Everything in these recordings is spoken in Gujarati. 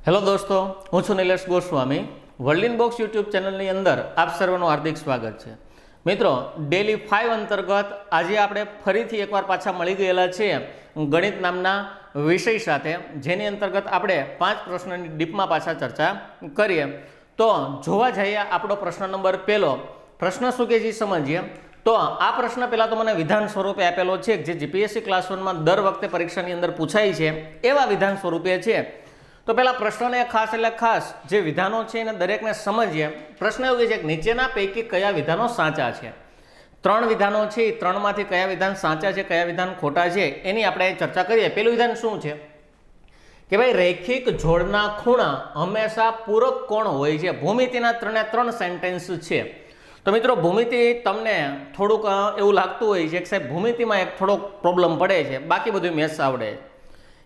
હેલો દોસ્તો, હું છું Nilesh Goswami. World in box YouTube ચેનલની અંદર આપ સર્વનું હાર્દિક સ્વાગત છે. મિત્રો, ડેલી 5 અંતર્ગત આજે આપણે ફરીથી એકવાર પાછા મળી ગયેલા છીએ ગણિત નામના વિષય સાથે, જેની અંતર્ગત આપણે 5 પ્રશ્નની ડીપમાં પાછા ચર્ચા કરીએ. તો જોવા જઈએ આપણો પ્રશ્ન નંબર પહેલો. પ્રશ્ન શું કે જે સમજીએ. તો આ પ્રશ્ન પહેલાં તો મને વિધાન સ્વરૂપે આપેલો છે, જે જીપીએસસી ક્લાસ 1માં દર વખતે પરીક્ષાની અંદર પૂછાય છે એવા વિધાન સ્વરૂપે છે. તો પહેલાં પ્રશ્નને ખાસ એટલે ખાસ જે વિધાનો છે એને દરેકને સમજીએ. પ્રશ્ન એવું છે કે નીચેના પૈકી કયા વિધાનો સાચા છે? 3 વિધાનો છે, એ 3માંથી કયા વિધાન સાચા છે, કયા વિધાન ખોટા છે એની આપણે ચર્ચા કરીએ. પેલું વિધાન શું છે કે ભાઈ રૈખિક જોડના ખૂણા હંમેશા પૂરક કોણ હોય છે. ભૂમિતિના 3 સેન્ટેન્સ છે. તો મિત્રો, ભૂમિતિ તમને થોડુંક એવું લાગતું હોય છે કે સાહેબ ભૂમિતિમાં એક થોડોક પ્રોબ્લેમ પડે છે, બાકી બધું મેથ્સ આવડે છે.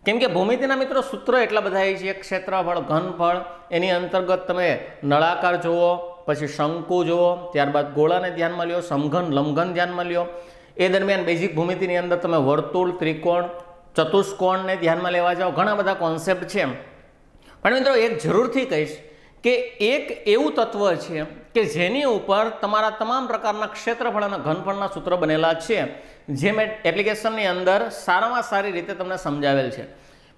કેમ કે ભૂમિતિના મિત્રો સૂત્રો એટલા બધા છે, ક્ષેત્રફળ, ઘનફળ, એની અંતર્ગત તમે નળાકાર જુઓ, પછી શંકુ જુઓ, ત્યારબાદ ગોળાને ધ્યાનમાં લ્યો, સમઘન, લંબઘન ધ્યાનમાં લ્યો. એ દરમિયાન બેઝિક ભૂમિતિની અંદર તમે વર્તુળ, ત્રિકોણ, ચતુષ્કોણને ધ્યાનમાં લેવા જાઓ. ઘણા બધા કોન્સેપ્ટ છે. પણ મિત્રો, એક જરૂરથી કહીશ કે એક એવું તત્વ છે કે જેની ઉપર તમારા તમામ પ્રકારના ક્ષેત્રફળ અને ઘનફળના સૂત્રો બનેલા છે, જે મેં એપ્લિકેશનની અંદર સારામાં સારી રીતે તમને સમજાવેલ છે.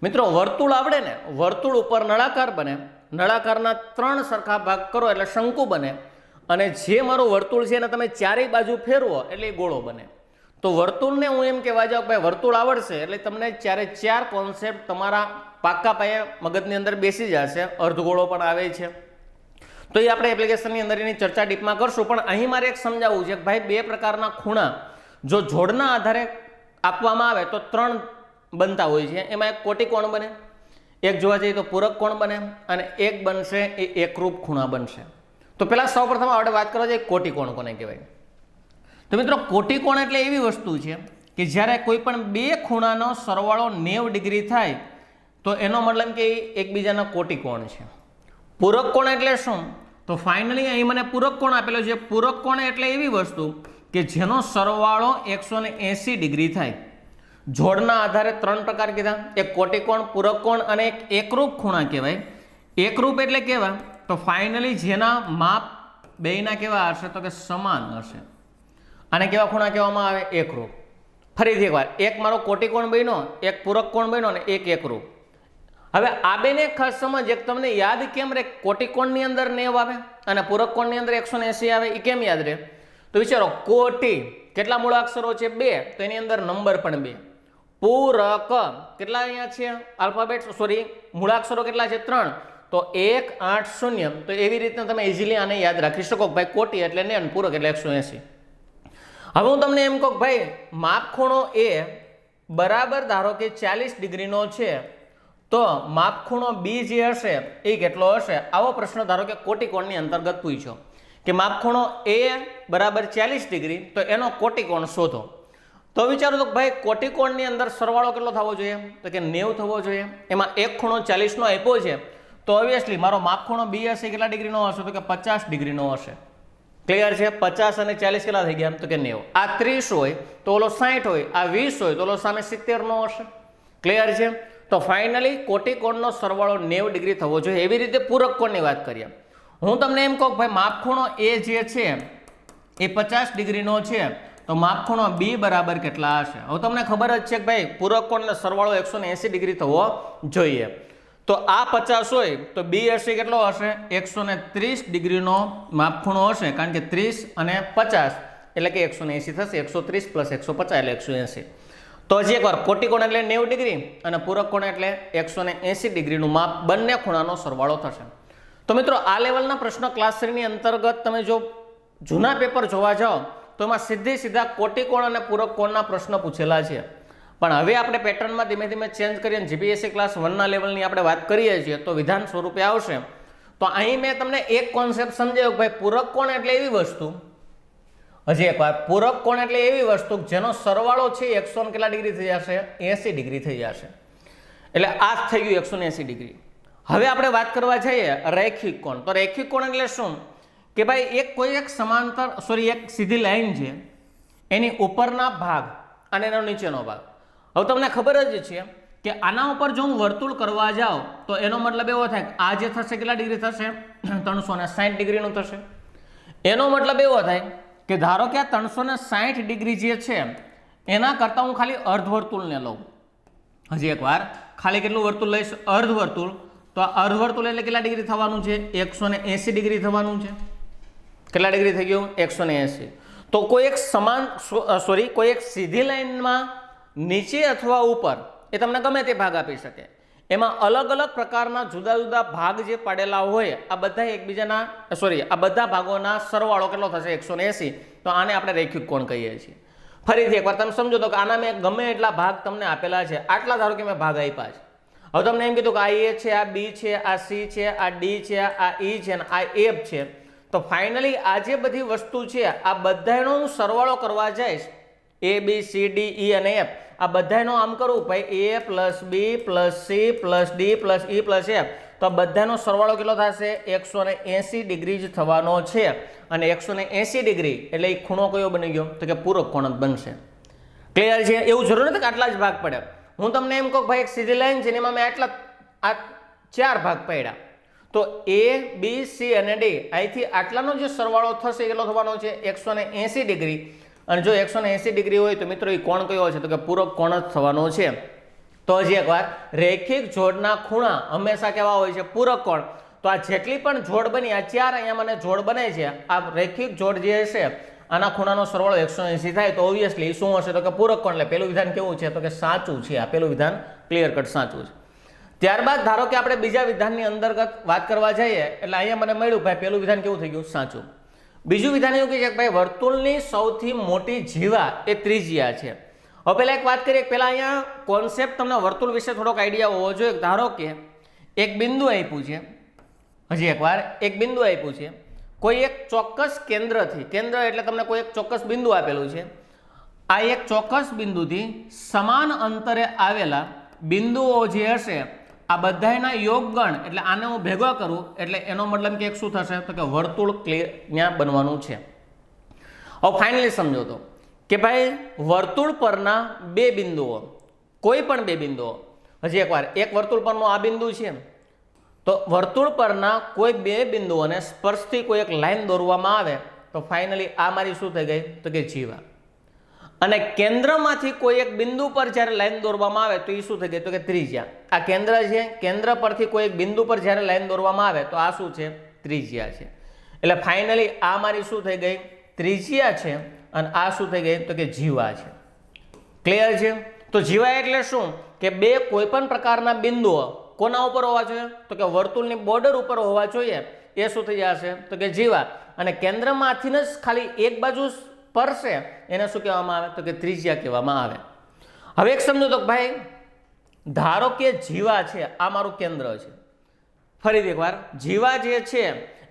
મિત્રો, વર્તુળ આવડે ને, વર્તુળ ઉપર નળાકાર બને, નળાકારના 3 સરખા ભાગ કરો એટલે શંકુ બને, અને જે મારું વર્તુળ છે એને તમે ચારેય બાજુ ફેરવો એટલે એ ગોળો બને. તો વર્તુળને હું એમ કહેવા જાઉં કે ભાઈ વર્તુળ આવડશે એટલે તમને 4 કોન્સેપ્ટ તમારા પાક્કા પાયે મગજની અંદર બેસી જશે. અર્ધગોળો પણ આવે છે, તો એ આપણે એપ્લિકેશનની અંદર એની ચર્ચા ડીપમાં કરશું. પણ અહીં મારે એક સમજાવવું છે કે ભાઈ 2 પ્રકારના ખૂણા જો જોડના આધારે આપવામાં આવે તો 3 બનતા હોય છે. એમાં એક કોટિકોણ બને, એક જોવા જઈએ તો પૂરક કોણ બને, અને એક બનશે એ એકરૂપ ખૂણા બનશે. તો પહેલાં સૌપ્રથમ આપણે વાત કરવા જઈએ કોટિકોણ કોને કહેવાય. તો મિત્રો, કોટિકોણ એટલે એવી વસ્તુ છે કે જ્યારે કોઈ પણ 2 ખૂણાનો સરવાળો 90 ડિગ્રી થાય તો એનો મતલબ કે એકબીજાના કોટિકોણ છે. પૂરક કોણ એટલે શું? તો ફાઇનલી અહીં મને પૂરક કોણ આપેલો છે. પૂરક કોણ એટલે એવી વસ્તુ કે જેનો સરવાળો 180 ડિગ્રી થાય. જોડના આધારે 3 પ્રકાર કીધા, એક કોટિકોણ, પૂરક કોણ અને એક એકરૂપ ખૂણા કહેવાય. એકરૂપ એટલે કેવા? તો ફાઇનલી જેના માપ બેયના કેવા હશે? તો કે સમાન હશે. આને કેવા ખૂણા કહેવામાં આવે? એકરૂપ. ફરીથી એકવાર, એક મારો કોટિકોણ બન્યો, એક પૂરક કોણ બન્યો અને એક એકરૂપ. હવે આ બેને ખાસ સમજ, એક તમને યાદ કેમ રહે? કોટિકોણની અંદર 90 આવે અને પૂરક કોણની અંદર 180 આવે, એ કેમ યાદ રહે? તો વિચારો, કોટી કેટલા મૂળાક્ષરો છે? 2, તો એની અંદર નંબર પણ 2. પૂરક કેટલા અહીંયા છે? આલ્ફાબેટ મૂળાક્ષરો કેટલા છે? 3, તો 1 8 0. તો એવી રીતના તમે ઇઝીલી આને યાદ રાખી શકો કે ભાઈ કોટી એટલે 9, પૂરક એટલે 180. હવે હું તમને એમ કહું કે ભાઈ માપખૂણો એ બરાબર ધારો કે 40 ડિગ્રીનો છે, તો માપખૂણો બી જે હશે એ કેટલો હશે? આવો પ્રશ્ન ધારો કે કોટિકોણની અંતર્ગત પૂછ્યો કે માપખૂણો એ બરાબર 40 ડિગ્રી, તો એનો કોટિકોણ શોધો. તો વિચારો તો ભાઈ કોટિકોણની અંદર સરવાળો કેટલો થવો જોઈએ? તો કે 90 થવો જોઈએ. એમાં એક ખૂણો 40નો આપ્યો છે, તો ઓબ્વિયસલી મારો માપખૂણો બી હશે કેટલા ડિગ્રીનો હશે? તો કે 50 ડિગ્રીનો હશે. ક્લિયર છે? 50 અને 40 કેટલા થઈ ગયા? તો કે 90. આ 30 હોય તો ઓલો 60 હોય, આ 20 હોય તો ઓલો સામે 70નો હશે. ક્લિયર છે? તો ફાઇનલી કોટિકોણનો સરવાળો 90 ડિગ્રી થવો જોઈએ. એવી રીતે પૂરક કોણની વાત કરીએ. હું તમને એમ કહું ભાઈ માપખૂણો એ જે છે એ 50 ડિગ્રીનો છે, તો માપખૂણો બી બરાબર કેટલા હશે? હવે તમને ખબર જ છે કે ભાઈ પૂરક કોણનો સરવાળો 180 ડિગ્રી થવો જોઈએ. તો આ 50 હોય તો બી હશે કેટલો હશે? 130 ડિગ્રીનો માપખૂણો હશે, કારણ કે 30 અને 50 એટલે કે 180 થશે. 130 + 150 એટલે 180. તો હજી એકવાર, કોટિકોણ એટલે 90 ડિગ્રી અને પૂરક કોણ એટલે 180 ડિગ્રીનું માપ, બંને ખૂણાનો સરવાળો થશે. તો મિત્રો, આ લેવલના પ્રશ્નો ક્લાસ 3ની અંતર્ગત તમે જો જૂના પેપર જોવા જાઓ તો એમાં સીધા કોટિકોણ અને પૂરક કોણના પ્રશ્ન પૂછેલા છે. પણ હવે આપણે પેટર્નમાં ધીમે ધીમે ચેન્જ કરીએ અને જીપીએસસી ક્લાસ 1ના લેવલની આપણે વાત કરીએ છીએ, તો વિધાન સ્વરૂપે આવશે. તો અહીં મેં તમને એક કોન્સેપ્ટ સમજાવ્યો કે ભાઈ પૂરક કોણ એટલે એવી વસ્તુ, હજી એકવાર, પૂરક કોણ એટલે એવી વસ્તુ જેનો સરવાળો છે 100 કેટલા ડિગ્રી થઈ જશે? 80 ડિગ્રી થઈ જશે. એટલે આ જ થઈ ગયું 180 ડિગ્રી. હવે આપણે વાત કરવા જઈએ રૈખિક કોણ. તો રૈખિક કોણ એટલે શું? કે ભાઈ એક સમાંતર એક સીધી લાઈન છે, એની ઉપરના ભાગ અને એનો નીચેનો ભાગ. હવે તમને ખબર જ છે કે આના ઉપર જો હું વર્તુળ કરવા જાઉં તો એનો મતલબ એવો થાય કે આ જે થશે કેટલા ડિગ્રી થશે 360 ડિગ્રીનું થશે. એનો મતલબ એવો થાય કે ધારો કે આ 360 ડિગ્રી જે છે એના કરતાં હું ખાલી અર્ધવર્તુળને લઉં. હજી એકવાર ખાલી કેટલું વર્તુળ લઈશ? અર્ધવર્તુળ. તો આ અર્ધવર્તુળ એટલે કેટલા ડિગ્રી થવાનું છે? 180 ડિગ્રી થવાનું છે. કેટલા ડિગ્રી થઈ ગયું? 180. તો કોઈ એક કોઈ એક સીધી લાઈનમાં નીચે અથવા ઉપર એ તમને ગમે તે ભાગ આપી શકે. એમાં અલગ અલગ પ્રકારના જુદા જુદા ભાગ જે પાડેલા હોય આ બધા એકબીજાના આ બધા ભાગોના સરવાળો કેટલો થશે? 180. તો આને આપણે રેખિક કોણ કહીએ છીએ. ફરીથી એકવાર તમે સમજો તો કે આના મેં ગમે એટલા ભાગ તમને આપેલા છે, આટલા ધારો કે મેં ભાગ આપ્યા છે. હવે તમને એમ કીધું કે આ એ છે, આ બી છે, આ સી છે, આ ડી છે, આ ઈ છે અને આ એફ છે. તો ફાઇનલી આ જે બધી વસ્તુ છે આ બધાનો હું સરવાળો કરવા જઈશ, એ બી સી ડી ઈ અને એફ, આ બધાનો આમ કરું ભાઈ A plus B plus C plus D plus E plus F, તો આ બધાનો સરવાળો કેટલો થશે? 180 ડિગ્રી જ થવાનો છે. અને 180 ડિગ્રી એટલે એ ખૂણો કયો બની ગયો? તો કે પૂરક કોણ જ બનશે. ક્લિયર છે? એવું જરૂર નથી કે આટલા જ ભાગ પડે. હું તમને એમ કહું ભાઈ એક સીધી લાઈન છે એમાં મેં આ 4 ભાગ પડ્યા, તો એ બી સી અને ડી અહીંથી આટલાનો જે સરવાળો થશે કેટલો થવાનો છે? 180 ડિગ્રી. અને જો 180 ડિગ્રી હોય તો મિત્રો એ કોણ કયો છે? તો કે પૂરક કોણ જ થવાનો છે. તો હજી એકવાર રેખિક જોડના ખૂણા હંમેશા કેવા હોય છે? પૂરક કોણ. તો આ જેટલી પણ જોડ બની, આ 4 અહીંયા મને જોડ બને છે, આ રેખિક જોડ જે હશે આના ખૂણાનો સરવાળો 180 થાય તો ઓબ્વિયસલી શું હશે? તો કે પૂરક કોણ. એટલે પેલું વિધાન કેવું છે? તો કે સાચું છે. આ પેલું વિધાન ક્લિયર કટ સાચું છે. ત્યારબાદ ધારો કે આપણે બીજા વિધાનની અંતર્ગત વાત કરવા જઈએ એટલે અહીંયા મને મળ્યું ભાઈ પેલું વિધાન કેવું થઈ ગયું? સાચું. બીજું વિધાન એવું કહે છે કે ભાઈ વર્તુળની સૌથી મોટી જીવા એ ત્રિજ્યા છે. હવે પહેલા એક વાત કરીએ, પહેલા અહીંયા કોન્સેપ્ટ તમને વર્તુળ વિશે થોડોક આઈડિયા હોવો જોઈએ. ધારો કે એક બિંદુ આપ્યું છે, હજી એકવાર એક બિંદુ આપ્યું છે, કોઈ એક ચોક્કસ કેન્દ્રથી, કેન્દ્ર એટલે તમને કોઈ એક ચોક્કસ બિંદુ આપેલું છે, આ એક ચોક્કસ બિંદુથી સમાન અંતરે આવેલા બિંદુઓ જે હશે આ બધાના યોગગણ એટલે આને હું ભેગો કરું એટલે એનો મતલબ કે એક શું થશે? તો કે વર્તુળ ત્યાં બનવાનું છે. હવે ફાઇનલી સમજો તો કે ભાઈ વર્તુળ પરના બે બિંદુઓ, કોઈ પણ બે બિંદુઓ, હજી એકવાર એક વર્તુળ પરનો આ બિંદુ છે, તો વર્તુળ પરના કોઈ બે બિંદુઓને સ્પર્શથી કોઈ એક લાઈન દોરવામાં આવે તો ફાઇનલી આ મારી શું થઈ ગઈ? તો કે જીવા. અને કેન્દ્રમાંથી કોઈ એક બિંદુ પર જ્યારે લાઈન દોરવામાં આવે તો એ શું થઈ ગઈ? તો કે ત્રિજ્યા. આ કેન્દ્ર છે, કેન્દ્ર પરથી કોઈ એક બિંદુ પર જ્યારે લાઈન દોરવામાં આવે તો આ શું છે? ત્રિજ્યા છે. એટલે ફાઇનલી આ મારી શું થઈ ગઈ? ત્રિજ્યા છે. અને આ શું થઈ ગઈ? તો કે જીવા છે. ક્લિયર છે? તો જીવા એટલે શું? કે બે કોઈ પણ પ્રકારના બિંદુઓ કોના ઉપર હોવા જોઈએ? તો કે વર્તુળની બોર્ડર ઉપર હોવા જોઈએ. એ શું થઈ જશે? તો કે જીવા. અને કેન્દ્રમાંથી જ ખાલી એક બાજુ પરશે એને શું કહેવામાં આવે? તો કે ત્રિજ્યા કહેવામાં આવે. હવે એક સમજો તો ભાઈ ધારો કે જીવા છે, આ મારું કેન્દ્ર છે. ફરીથી એકવાર જીવા જે છે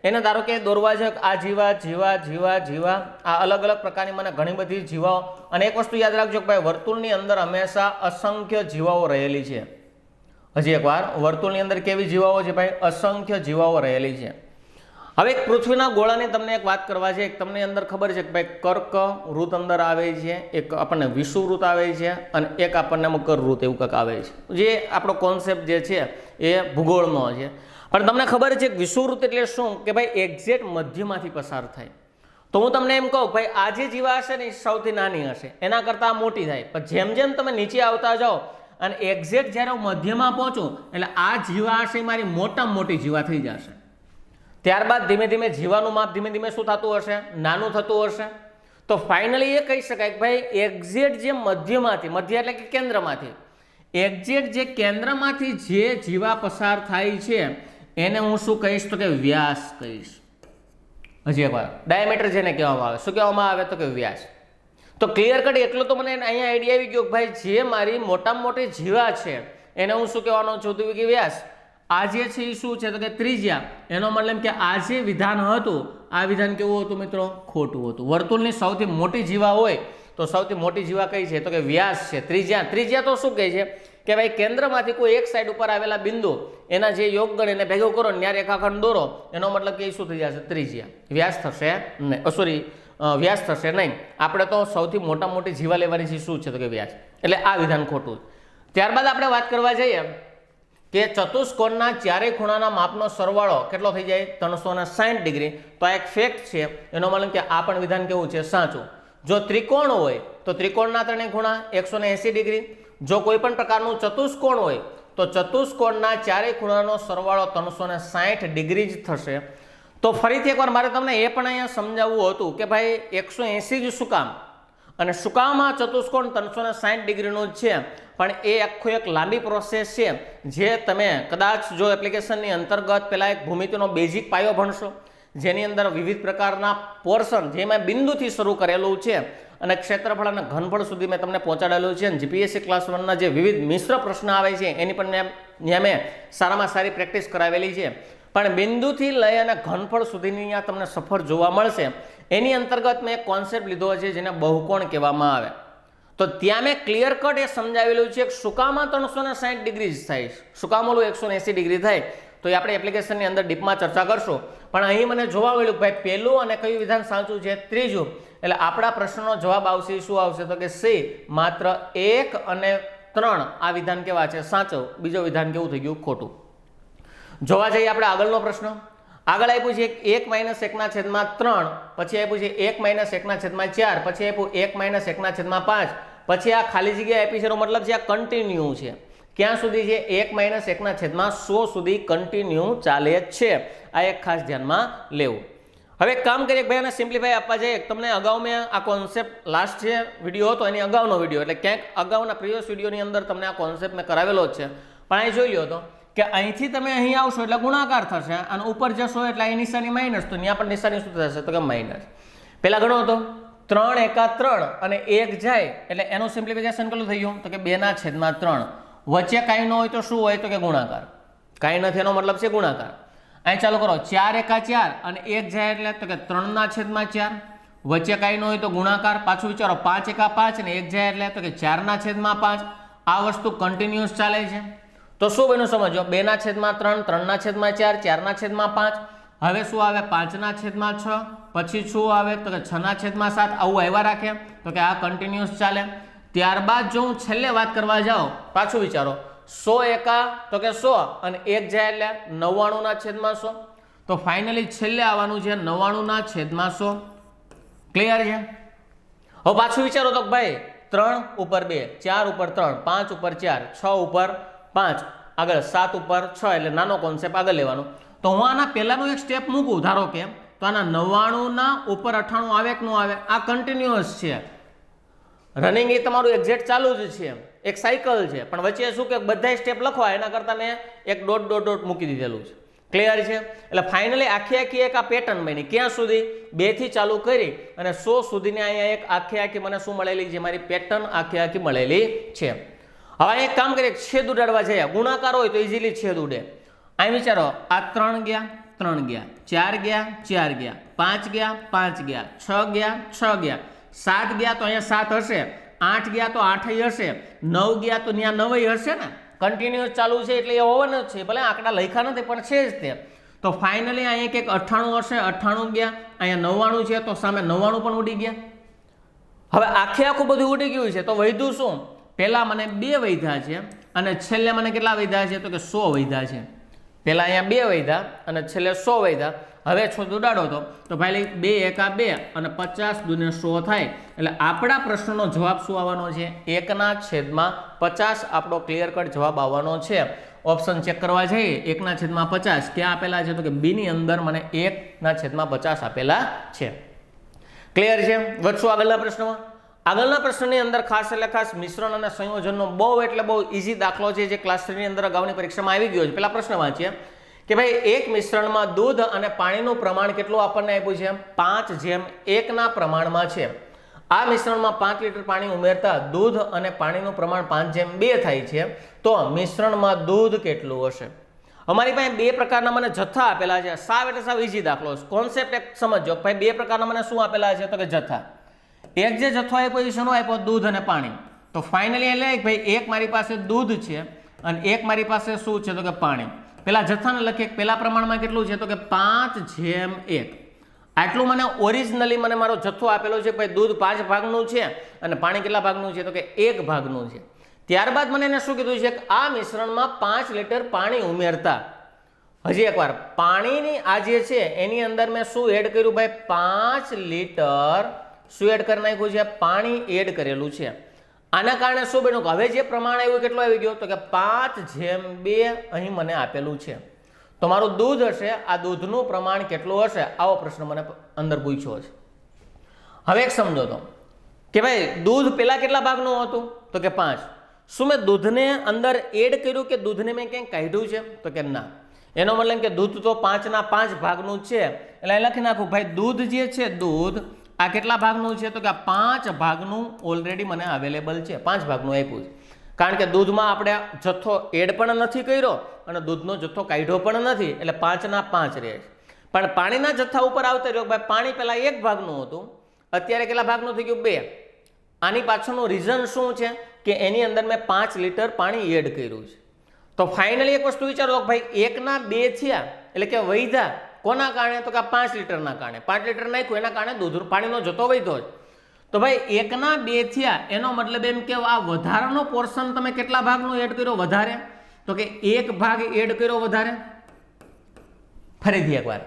એને ધારો કે દોરવા છે, આ જીવા જીવા જીવા જીવા, આ અલગ અલગ પ્રકારની મને ઘણી બધી જીવાઓ. અને એક વસ્તુ યાદ રાખજો કે ભાઈ વર્તુળની અંદર હંમેશા અસંખ્ય જીવાઓ રહેલી છે. હજી એકવાર વર્તુળની અંદર કેવી જીવાઓ છે? ભાઈ અસંખ્ય જીવાઓ રહેલી છે. હવે એક પૃથ્વીના ગોળાની તમને એક વાત કરવા છે. એક તમને અંદર ખબર છે કે ભાઈ કર્ક વૃત્ત અંદર આવે છે, એક આપણને વિષુવવૃત્ત આવે છે અને એક આપણને મકર વૃત્ત એવું કંઈક આવે છે. જે આપણો કોન્સેપ્ટ જે છે એ ભૂગોળનો છે. પણ તમને ખબર છે કે વિષુવવૃત્ત એટલે શું? કે ભાઈ એક્ઝેક્ટ મધ્યમાંથી પસાર થાય. તો હું તમને એમ કહું ભાઈ આ જે જીવા હશે ને એ સૌથી નાની હશે, એના કરતાં મોટી થાય. પણ જેમ જેમ તમે નીચે આવતા જાઓ અને એક્ઝેક્ટ જ્યારે હું મધ્યમાં પહોંચું એટલે આ જીવા હશે મારી મોટામાં મોટી જીવા થઈ જશે. ત્યારબાદ ધીમે ધીમે જીવાનું માપ ધીમે ધીમે શું થતું હશે? નાનું થતું હશે. તો ફાઇનલી એ કહી શકાય કે ભાઈ એક્ઝેક્ટ જે મધ્યમાંથી, મધ્ય એટલે કે કેન્દ્રમાંથી, એક્ઝેક્ટ જે કેન્દ્રમાંથી જે જીવા પસાર થાય છે એને હું શું કહીશ? તો કે વ્યાસ કહીશ. હજી એકવાર ડાયામીટર જેને કહેવામાં આવે, શું કહેવામાં આવે? તો કે વ્યાસ. તો ક્લિયર કટ એટલું તો મને અહીંયા આઈડિયા આવી ગયો કે ભાઈ જે મારી મોટામાં મોટી જીવા છે એને હું શું કહેવાનો છું? તો કે વ્યાસ. આ જે છે એ શું છે? તો કે ત્રિજ્યા. એનો મતલબ કે આ જે વિધાન હતું આ વિધાન કેવું હતું મિત્રો? ખોટું હતું. વર્તુળની સૌથી મોટી જીવા હોય તો સૌથી મોટી જીવા કઈ છે? તો કે વ્યાસ છે. ત્રિજ્યા. ત્રિજ્યા તો શું કહે છે કે ભાઈ કેન્દ્રમાંથી કોઈ એક સાઈડ ઉપર આવેલા બિંદુ એના જે યોગગણ એને ભેગો કરો ત્યાં રેખાખંડ દોરો, એનો મતલબ કે એ શું થઈ જશે? ત્રિજ્યા. વ્યાસ થશે નહીં, સોરી વ્યાસ થશે નહીં. આપણે તો સૌથી મોટી જીવા લેવાની છે શું છે? તો કે વ્યાસ. એટલે આ વિધાન ખોટું. ત્યારબાદ આપણે વાત કરવા જઈએ કે ચતુષ્કોણના ચારેય ખૂણાના માપનો સરવાળો કેટલો થઈ જાય 360 ડિગ્રી. તો આ એક ફેક્ટ છે, એનો મતલબ કે આ પણ વિધાન કેવું છે, સાચું. જો ત્રિકોણ હોય તો ત્રિકોણના ત્રણેય ખૂણા 180 ડિગ્રી. જો કોઈ પણ પ્રકારનું ચતુષ્કોણ હોય તો ચતુષ્કોણના ચારેય ખૂણાનો સરવાળો 360 ડિગ્રી જ થશે. તો ફરીથી એકવાર મારે તમને એ પણ અહીંયા સમજાવવું હતું કે ભાઈ 180 જ શું કામ, અને શું કામ આ ચતુષ્કોણ 360 ડિગ્રીનો જ છે, પણ એ આખો એક લાંબી પ્રોસેસ છે જે તમે કદાચ જો એપ્લિકેશનની અંતર્ગત પહેલા એક ભૂમિતિનો બેઝિક પાયો ભણશો, જેની અંદર વિવિધ પ્રકારના પોર્શન જેમાં બિંદુથી શરૂ કરેલું છે અને ક્ષેત્રફળ અને ઘનફળ સુધી મેં તમને પહોંચાડેલું છે. અને જીપીએસસી ક્લાસ 1ના જે વિવિધ મિશ્ર પ્રશ્ન આવે છે એની પણ મેં સારામાં સારી પ્રેક્ટિસ કરાવેલી છે. પણ બિંદુથી લઈ અને ઘનફળ સુધીની અહીંયા તમને સફર જોવા મળશે. એની અંતર્ગત મેં એક કોન્સેપ્ટ લીધો છે જેને બહુકોણ કહેવામાં આવે. તો ત્યાં મેં ક્લિયર કટ એ સમજાવેલું છે કે શું કામ 360 ડિગ્રી થાય, શું કામ ઓલું 180 ડિગ્રી થાય, તો એ આપણે એપ્લિકેશનની અંદર ડીપમાં ચર્ચા કરશું. પણ અહીં મને જોવા મળ્યું ભાઈ પહેલું અને કયું વિધાન સાચું છે, ત્રીજું. એટલે આપણા પ્રશ્નનો જવાબ આવશે શું આવશે, તો કે સી માત્ર 1 અને 3 આ વિધાન કેવા છે, સાચું. બીજો વિધાન કેવું થઈ ગયું, ખોટું. જોવા જઈએ આપણે આગળનો પ્રશ્ન. આગળ આપ્યું છે 1-1/3, પછી આપ્યું છે 1-1/4, પછી આપ્યું 1-1/5, પછી આ ખાલી જગ્યા આપી છે એનો મતલબ છે આ કન્ટિન્યુ છે. ક્યાં સુધી છે, 1-1/100 સુધી કન્ટિન્યુ ચાલે છે. આ એક ખાસ ધ્યાનમાં લેવું. હવે એક કામ કરીએ ભાઈ, આને સિમ્પ્લિફાઈ આપવા જઈએ. તમને અગાઉ મેં આ કોન્સેપ્ટ લાસ્ટ જે વિડીયો હતો એની અગાઉનો વિડીયો, એટલે ક્યાંક અગાઉના પ્રીવિયસ વિડીયોની અંદર તમને આ કોન્સેપ્ટ મેં કરાવેલો જ છે. પણ અહીં જોઈ લો તો કે અહીંથી તમે અહીં આવશો એટલે ગુણાકાર થશે અને ઉપર જશો એટલે અહીં નિશાની માઇનસ, તો ત્યાં પણ નિશાની શું થશે, તો કે માઇનસ. પેલા ગણો હતો 3 × 3 અને 1 જાય એટલે એનું સિમ્પ્લિફિકેશન કેટલું થઈ ગયું, તો કે 2/3. વચ્ચે કાંઈ ન હોય તો શું હોય, તો કે ગુણાકાર. કાંઈ નથી એનો મતલબ છે ગુણાકાર. અહીં ચાલો કરો 4 × 4 અને 1 જાય એટલે તો કે 3/4. વચ્ચે કાંઈ ન હોય તો ગુણાકાર. પાછું વિચારો 5 × 5 અને 1 જાય એટલે તો કે 4/5. આ વસ્તુ કન્ટિન્યુઅસ ચાલે છે. તો શું બન્યું સમજો, 2/3, 3/4, 4/5. હવે શું આવે, 5/6. પછી શું આવે, તો કે 6/7. આવું આવ્યા રાખે તો કે આ કન્ટિન્યુઅસ ચાલે. ત્યારબાદ જો હું છેલ્લે વાત કરવા જાઉં, પાછું વિચારો 100 એકા તો કે 100 અને 1 જાય એટલે 99/100. તો ફાઇનલી છેલ્લે આવવાનું છે 99/100. ક્લિયર છે? હવે પાછું વિચારો તો ભાઈ 3 ઉપર 2, 4 ઉપર 3, 5 ઉપર 4, 6 ઉપર 5, આગળ 7 ઉપર 6, એટલે નાનો કોન્સેપ્ટ આગળ લેવાનો. તો હું આના પહેલાનું એક સ્ટેપ મૂકું, ધારો કે તો આના 99 ઉપર 98 આવે કે ન આવે, આ કન્ટિન્યુઅસ છે. રનિંગ એ તમારું એક્ઝેક્ટ ચાલુ જ છે, એક સાયકલ છે. પણ વચ્ચે શું કે બધા સ્ટેપ લખવા એના કરતાં મેં એક ડોટ મૂકી દીધેલું છે. ક્લિયર છે? એટલે ફાઇનલી આખી એક આ પેટર્ન બની. ક્યાં સુધી, 2 થી ચાલુ કરી અને 100 સુધીની અહીંયા એક આખી મને શું મળેલી છે, મારી પેટર્ન આખી મળેલી છે. હવે એક કામ કરીએ, છેદ ઉડાડવા જઈએ. ગુણાકાર હોય તો ઇઝીલી છેદ ઉડે. અહીં વિચારો, આ 3 ગયા, 3 ગયા, 4 ગયા, 4 ગયા, 5 ગયા, 5 ગયા, 6 ગયા, 6 ગયા, 7 ગયા તો અહીંયા 7 હશે, 8 ગયા તો 8 હશે, 9 ગયા તો ત્યાં 9 હશે ને. કન્ટિન્યુઅસ ચાલુ છે એટલે એ હોવાનું જ છે. ભલે આંકડા લખ્યા નથી પણ છે જ તે. તો ફાઇનલી અહીંયા કંઈક 98 હશે, 98 ગયા, અહીંયા 99 છે તો સામે 99 પણ ઉડી ગયા. હવે આખું બધું ઉડી ગયું છે તો વધ્યું શું, પહેલા મને 2 વધ્યા છે અને છેલ્લે મને કેટલા વધ્યા છે, તો કે 100 વધ્યા છે. પહેલા અહીંયા 2 વધ્યા અને છેલ્લે 100 વધ્યા. હવે છોડ ઉડાડો તો ભાઈ 2 એકા 2 અને 50 દુને 100 થાય. એટલે આપણા પ્રશ્નનો જવાબ શું આવવાનો છે, 1/50 આપણો ક્લિયર કટ જવાબ આવવાનો છે. ઓપ્શન ચેક કરવા જઈએ, 1/50 ક્યાં આપેલા છે, તો કે બી ની અંદર મને 1/50 આપેલા છે. ક્લિયર છે? વધશું આગળના પ્રશ્નમાં. આગળના પ્રશ્નની અંદર ખાસ એટલે ખાસ મિશ્રણ અને સંયોજનનો બહુ ઈઝી દાખલો છે જે ક્લાસ 3 ની અંદર અગાઉની પરીક્ષામાં આવી ગયો છે. પેલા પ્રશ્ન વાંચીએ કે ભાઈ એક મિશ્રણમાં દૂધ અને પાણીનું પ્રમાણ કેટલું આપણને આપ્યું છે, 5:1 પ્રમાણમાં છે. આ મિશ્રણમાં 5 લીટર પાણી ઉમેરતા દૂધ અને પાણીનું પ્રમાણ 5:2 થાય છે. તો મિશ્રણમાં દૂધ કેટલું હશે? અમારી પાસે 2 પ્રકારના મને જથ્થા આપેલા છે. સાવ એટલે સાવ ઈઝી દાખલો છે. કોન્સેપ્ટ એક સમજો ભાઈ, 2 પ્રકારના મને શું આપેલા છે, તો કે જથ્થા. એક જે જથ્થો આપ્યો એ શેનો આપ્યો, દૂધ અને પાણી. તો ફાઇનલી એટલે ભાઈ એક મારી પાસે દૂધ છે અને એક મારી પાસે શું છે, તો કે પાણી. પેલા જથ્થાને લખીએ, પેલા પ્રમાણમાં કેટલું છે, તો કે 5:1. આટલું મને ઓરિજિનલી મને મારો જથ્થો આપેલો છે ભાઈ, દૂધ 5 ભાગનું છે અને પાણી કેટલા ભાગનું છે, તો કે 1 ભાગનું છે. ત્યારબાદ મને એને શું કીધું છે કે આ મિશ્રણમાં 5 લીટર પાણી ઉમેરતા, હજી એકવાર પાણીની આ જે છે એની અંદર મેં શું એડ કર્યું ભાઈ? 5 લીટર શું એડ કરી નાખ્યું છે? પાણી એડ કરેલું છે. આના કારણે શું બન્યું કે હવે જે પ્રમાણ આવ્યું કેટલું આવી ગયો? તો કે 5/2 અહીં મને આપેલું છે. તો મારું દૂધ હશે, આ દૂધનું પ્રમાણ કેટલું હશે? આવો પ્રશ્ન મને અંદર પૂછ્યો છે. હવે એક સમજો તો કે ભાઈ દૂધ પેલા કેટલા ભાગનું હતું? તો કે 5. શું મેં દૂધને અંદર એડ કર્યું કે દૂધને મેં ક્યાંય કાઢ્યું છે? તો કે ના. એનો મતલબ કે દૂધ તો 5ના 5 ભાગનું છે. એટલે લખી નાખું ભાઈ દૂધ જે છે, દૂધ આ કેટલા ભાગનું છે? તો કે આ 5 ભાગનું ઓલરેડી મને અવેલેબલ છે. 5 ભાગનું આપ્યું છે. કારણ કે દૂધમાં આપણે જથ્થો એડ પણ નથી કર્યો અને દૂધનો જથ્થો કાઢ્યો પણ નથી, એટલે 5ના 5 રહે છે. પણ પાણીના જથ્થા ઉપર આવતા રહ્યો ભાઈ પાણી પહેલા 1 ભાગનું હતું, અત્યારે કેટલા ભાગનું થઈ ગયું? 2. આની પાછળનું રીઝન શું છે કે એની અંદર મેં 5 લીટર પાણી એડ કર્યું છે. તો ફાઇનલી એક વસ્તુ વિચારો કે ભાઈ 1ના 2 થયા એટલે કે વધ્યા કોના કારણે? તો કે 5 લીટરના કારણે. 5 લીટર નાખ્યું એના કારણે દૂધ પાણીનો જથ્થો વધ્યો જ. તો ભાઈ 1ના 2 થયા એનો મતલબ એમ કે આ વધારાનો પોર્શન તમે કેટલા ભાગનું એડ કર્યો વધારે? તો કે 1 ભાગ એડ કર્યો વધારે. ફરીથી એકવાર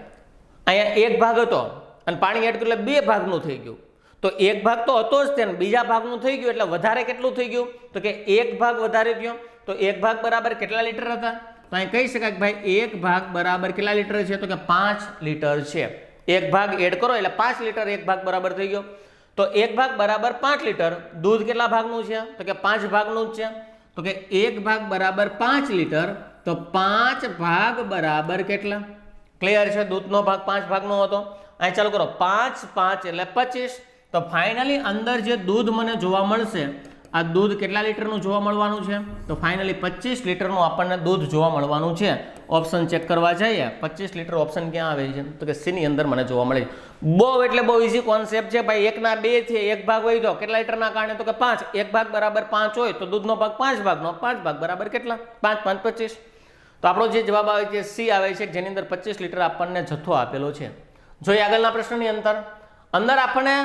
અહીંયા 1 ભાગ હતો અને પાણી એડ કર્યું એટલે 2 ભાગનું થઈ ગયું. તો 1 ભાગ તો હતો જ તે, બીજા ભાગનું થઈ ગયું એટલે વધારે કેટલું થઈ ગયું? તો કે 1 ભાગ વધારે થયો. તો 1 ભાગ બરાબર કેટલા લીટર હતા? તો અહીં કહી શકાય કે ભાઈ 1 ભાગ બરાબર કેટલા લીટર છે? તો કે 5 લીટર છે. 1 ભાગ એડ કરો એટલે 5 લીટર 1 ભાગ બરાબર થઈ ગયો. તો 1 ભાગ બરાબર 5 લીટર. દૂધ કેટલા ભાગનું છે? તો કે 5 ભાગનું જ છે. તો કે 1 ભાગ બરાબર 5 લીટર. તો 5 ભાગ બરાબર કેટલા? ક્લિયર છે? દૂધનો ભાગ 5 ભાગનો હતો. અહીં ચાલુ કરો 5 5 એટલે 25. તો ફાઇનલી અંદર જે દૂધ મને જોવા મળશે, આ દૂધ કેટલા લીટરનું જોવા મળવાનું છે? તો ફાઇનલી 25 લીટરનું આપણને દૂધ જોવા મળવાનું છે. ઓપ્શન ચેક કરવા જઈએ 25 લીટર ઓપ્શન ક્યાં આવે છે? તો કે સી ની અંદર મને જોવા મળે છે. બહુ એટલે બહુ ઇઝી કોન્સેપ્ટ છે ભાઈ. 1ના 2 છે, 1 ભાગ વધ્યો કેટલા લીટરના કારણે? તો કે 5. 1 ભાગ બરાબર 5 હોય તો દૂધનો ભાગ 5 ભાગનો, 5 ભાગ બરાબર કેટલા? 5 5 25. તો આપણો જે જવાબ આવે છે સી આવે છે, જેની અંદર 25 લીટર આપણને જથ્થો આપેલો છે. જોઈએ આગળના પ્રશ્નની અંદર આપણને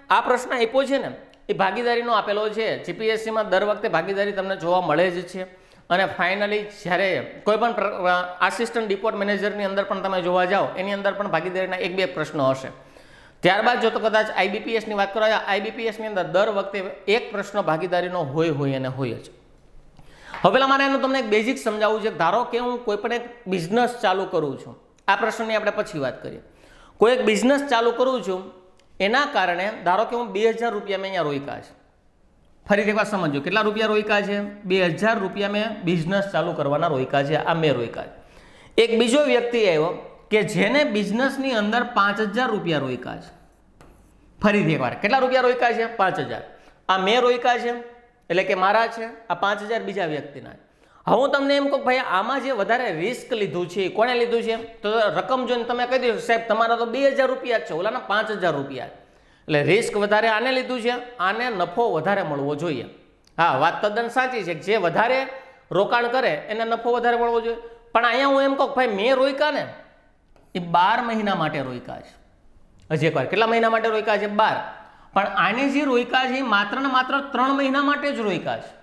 આ પ્રશ્ન આપ્યો છે ને એ ભાગીદારીનો આપેલો છે. જીપીએસસીમાં દર વખતે ભાગીદારી તમને જોવા મળે જ છે. અને ફાઇનલી જ્યારે કોઈ પણ આસિસ્ટન્ટ ડિપોર્ટ મેનેજરની અંદર પણ તમે જોવા જાઓ એની અંદર પણ ભાગીદારીના 1-2 પ્રશ્નો હશે. ત્યારબાદ જો તો કદાચ આઈબીપીએસની વાત કરો, આઈબીપીએસની અંદર દર વખતે એક પ્રશ્ન ભાગીદારીનો હોય અને હોય જ. હવે પેલા મારે એનું તમને એક બેઝિક સમજાવવું છે. ધારો કે હું કોઈ પણ એક બિઝનેસ ચાલુ કરું છું, આ પ્રશ્નની આપણે પછી વાત કરીએ. કોઈ એક બિઝનેસ ચાલુ કરું છું, એના કારણે ધારો કે હું 2000 રૂપિયા મેં અહીંયા રોક્યા છે. ફરીથી એકવાર સમજો કેટલા રૂપિયા રોક્યા છે? 2000 રૂપિયા મેં બિઝનેસ ચાલુ કરવાના રોક્યા છે. આ મેં રોક્યા છે. એક બીજો વ્યક્તિ આવ્યો કે જેને બિઝનેસની અંદર 5000 રૂપિયા રોક્યા છે. ફરીથી એકવાર કેટલા રૂપિયા રોક્યા છે? 5000. આ મેં રોક્યા છે એટલે કે મારા છે, આ 5000 બીજા વ્યક્તિના. હવે હું તમને એમ કહું ભાઈ આમાં જે વધારે રિસ્ક લીધું છે કોને લીધું છે? તો રકમ જોઈને તમે કહી દો સાહેબ તમારા તો 2000 રૂપિયા છે, ઓલાના 5000 રૂપિયા. એટલે રિસ્ક વધારે આને લીધું છે, આને નફો વધારે મળવો જોઈએ. હા, વાત તદ્દન સાચી છે. જે વધારે રોકાણ કરે એને નફો વધારે મળવો જોઈએ. પણ અહીંયા હું એમ કહું ભાઈ મેં રોક્યા ને એ 12 મહિના માટે રોક્યા છે. હજી એકવાર કેટલા મહિના માટે રોક્યા છે? 12. પણ આને જે રોક્યા છે એ માત્ર ને માત્ર 3 મહિના માટે જ રોક્યા છે.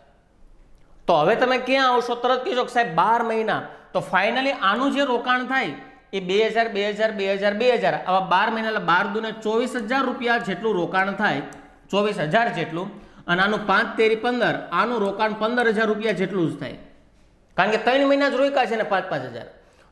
તો હવે તમે ક્યાં આવશો? તરત કહેશો કે સાહેબ 12 મહિના. તો ફાઇનલી આનું જે રોકાણ થાય એ 2000 2000 2000 2000 આવા 12 મહિના એટલે 12 દુને 24000 રૂપિયા જેટલું રોકાણ થાય, 24000 જેટલું. અને આનું 5 તેરી 15, આનું રોકાણ 15000 રૂપિયા જેટલું જ થાય. કારણ કે 3 મહિના જ રોક્યા છે ને 5-5000.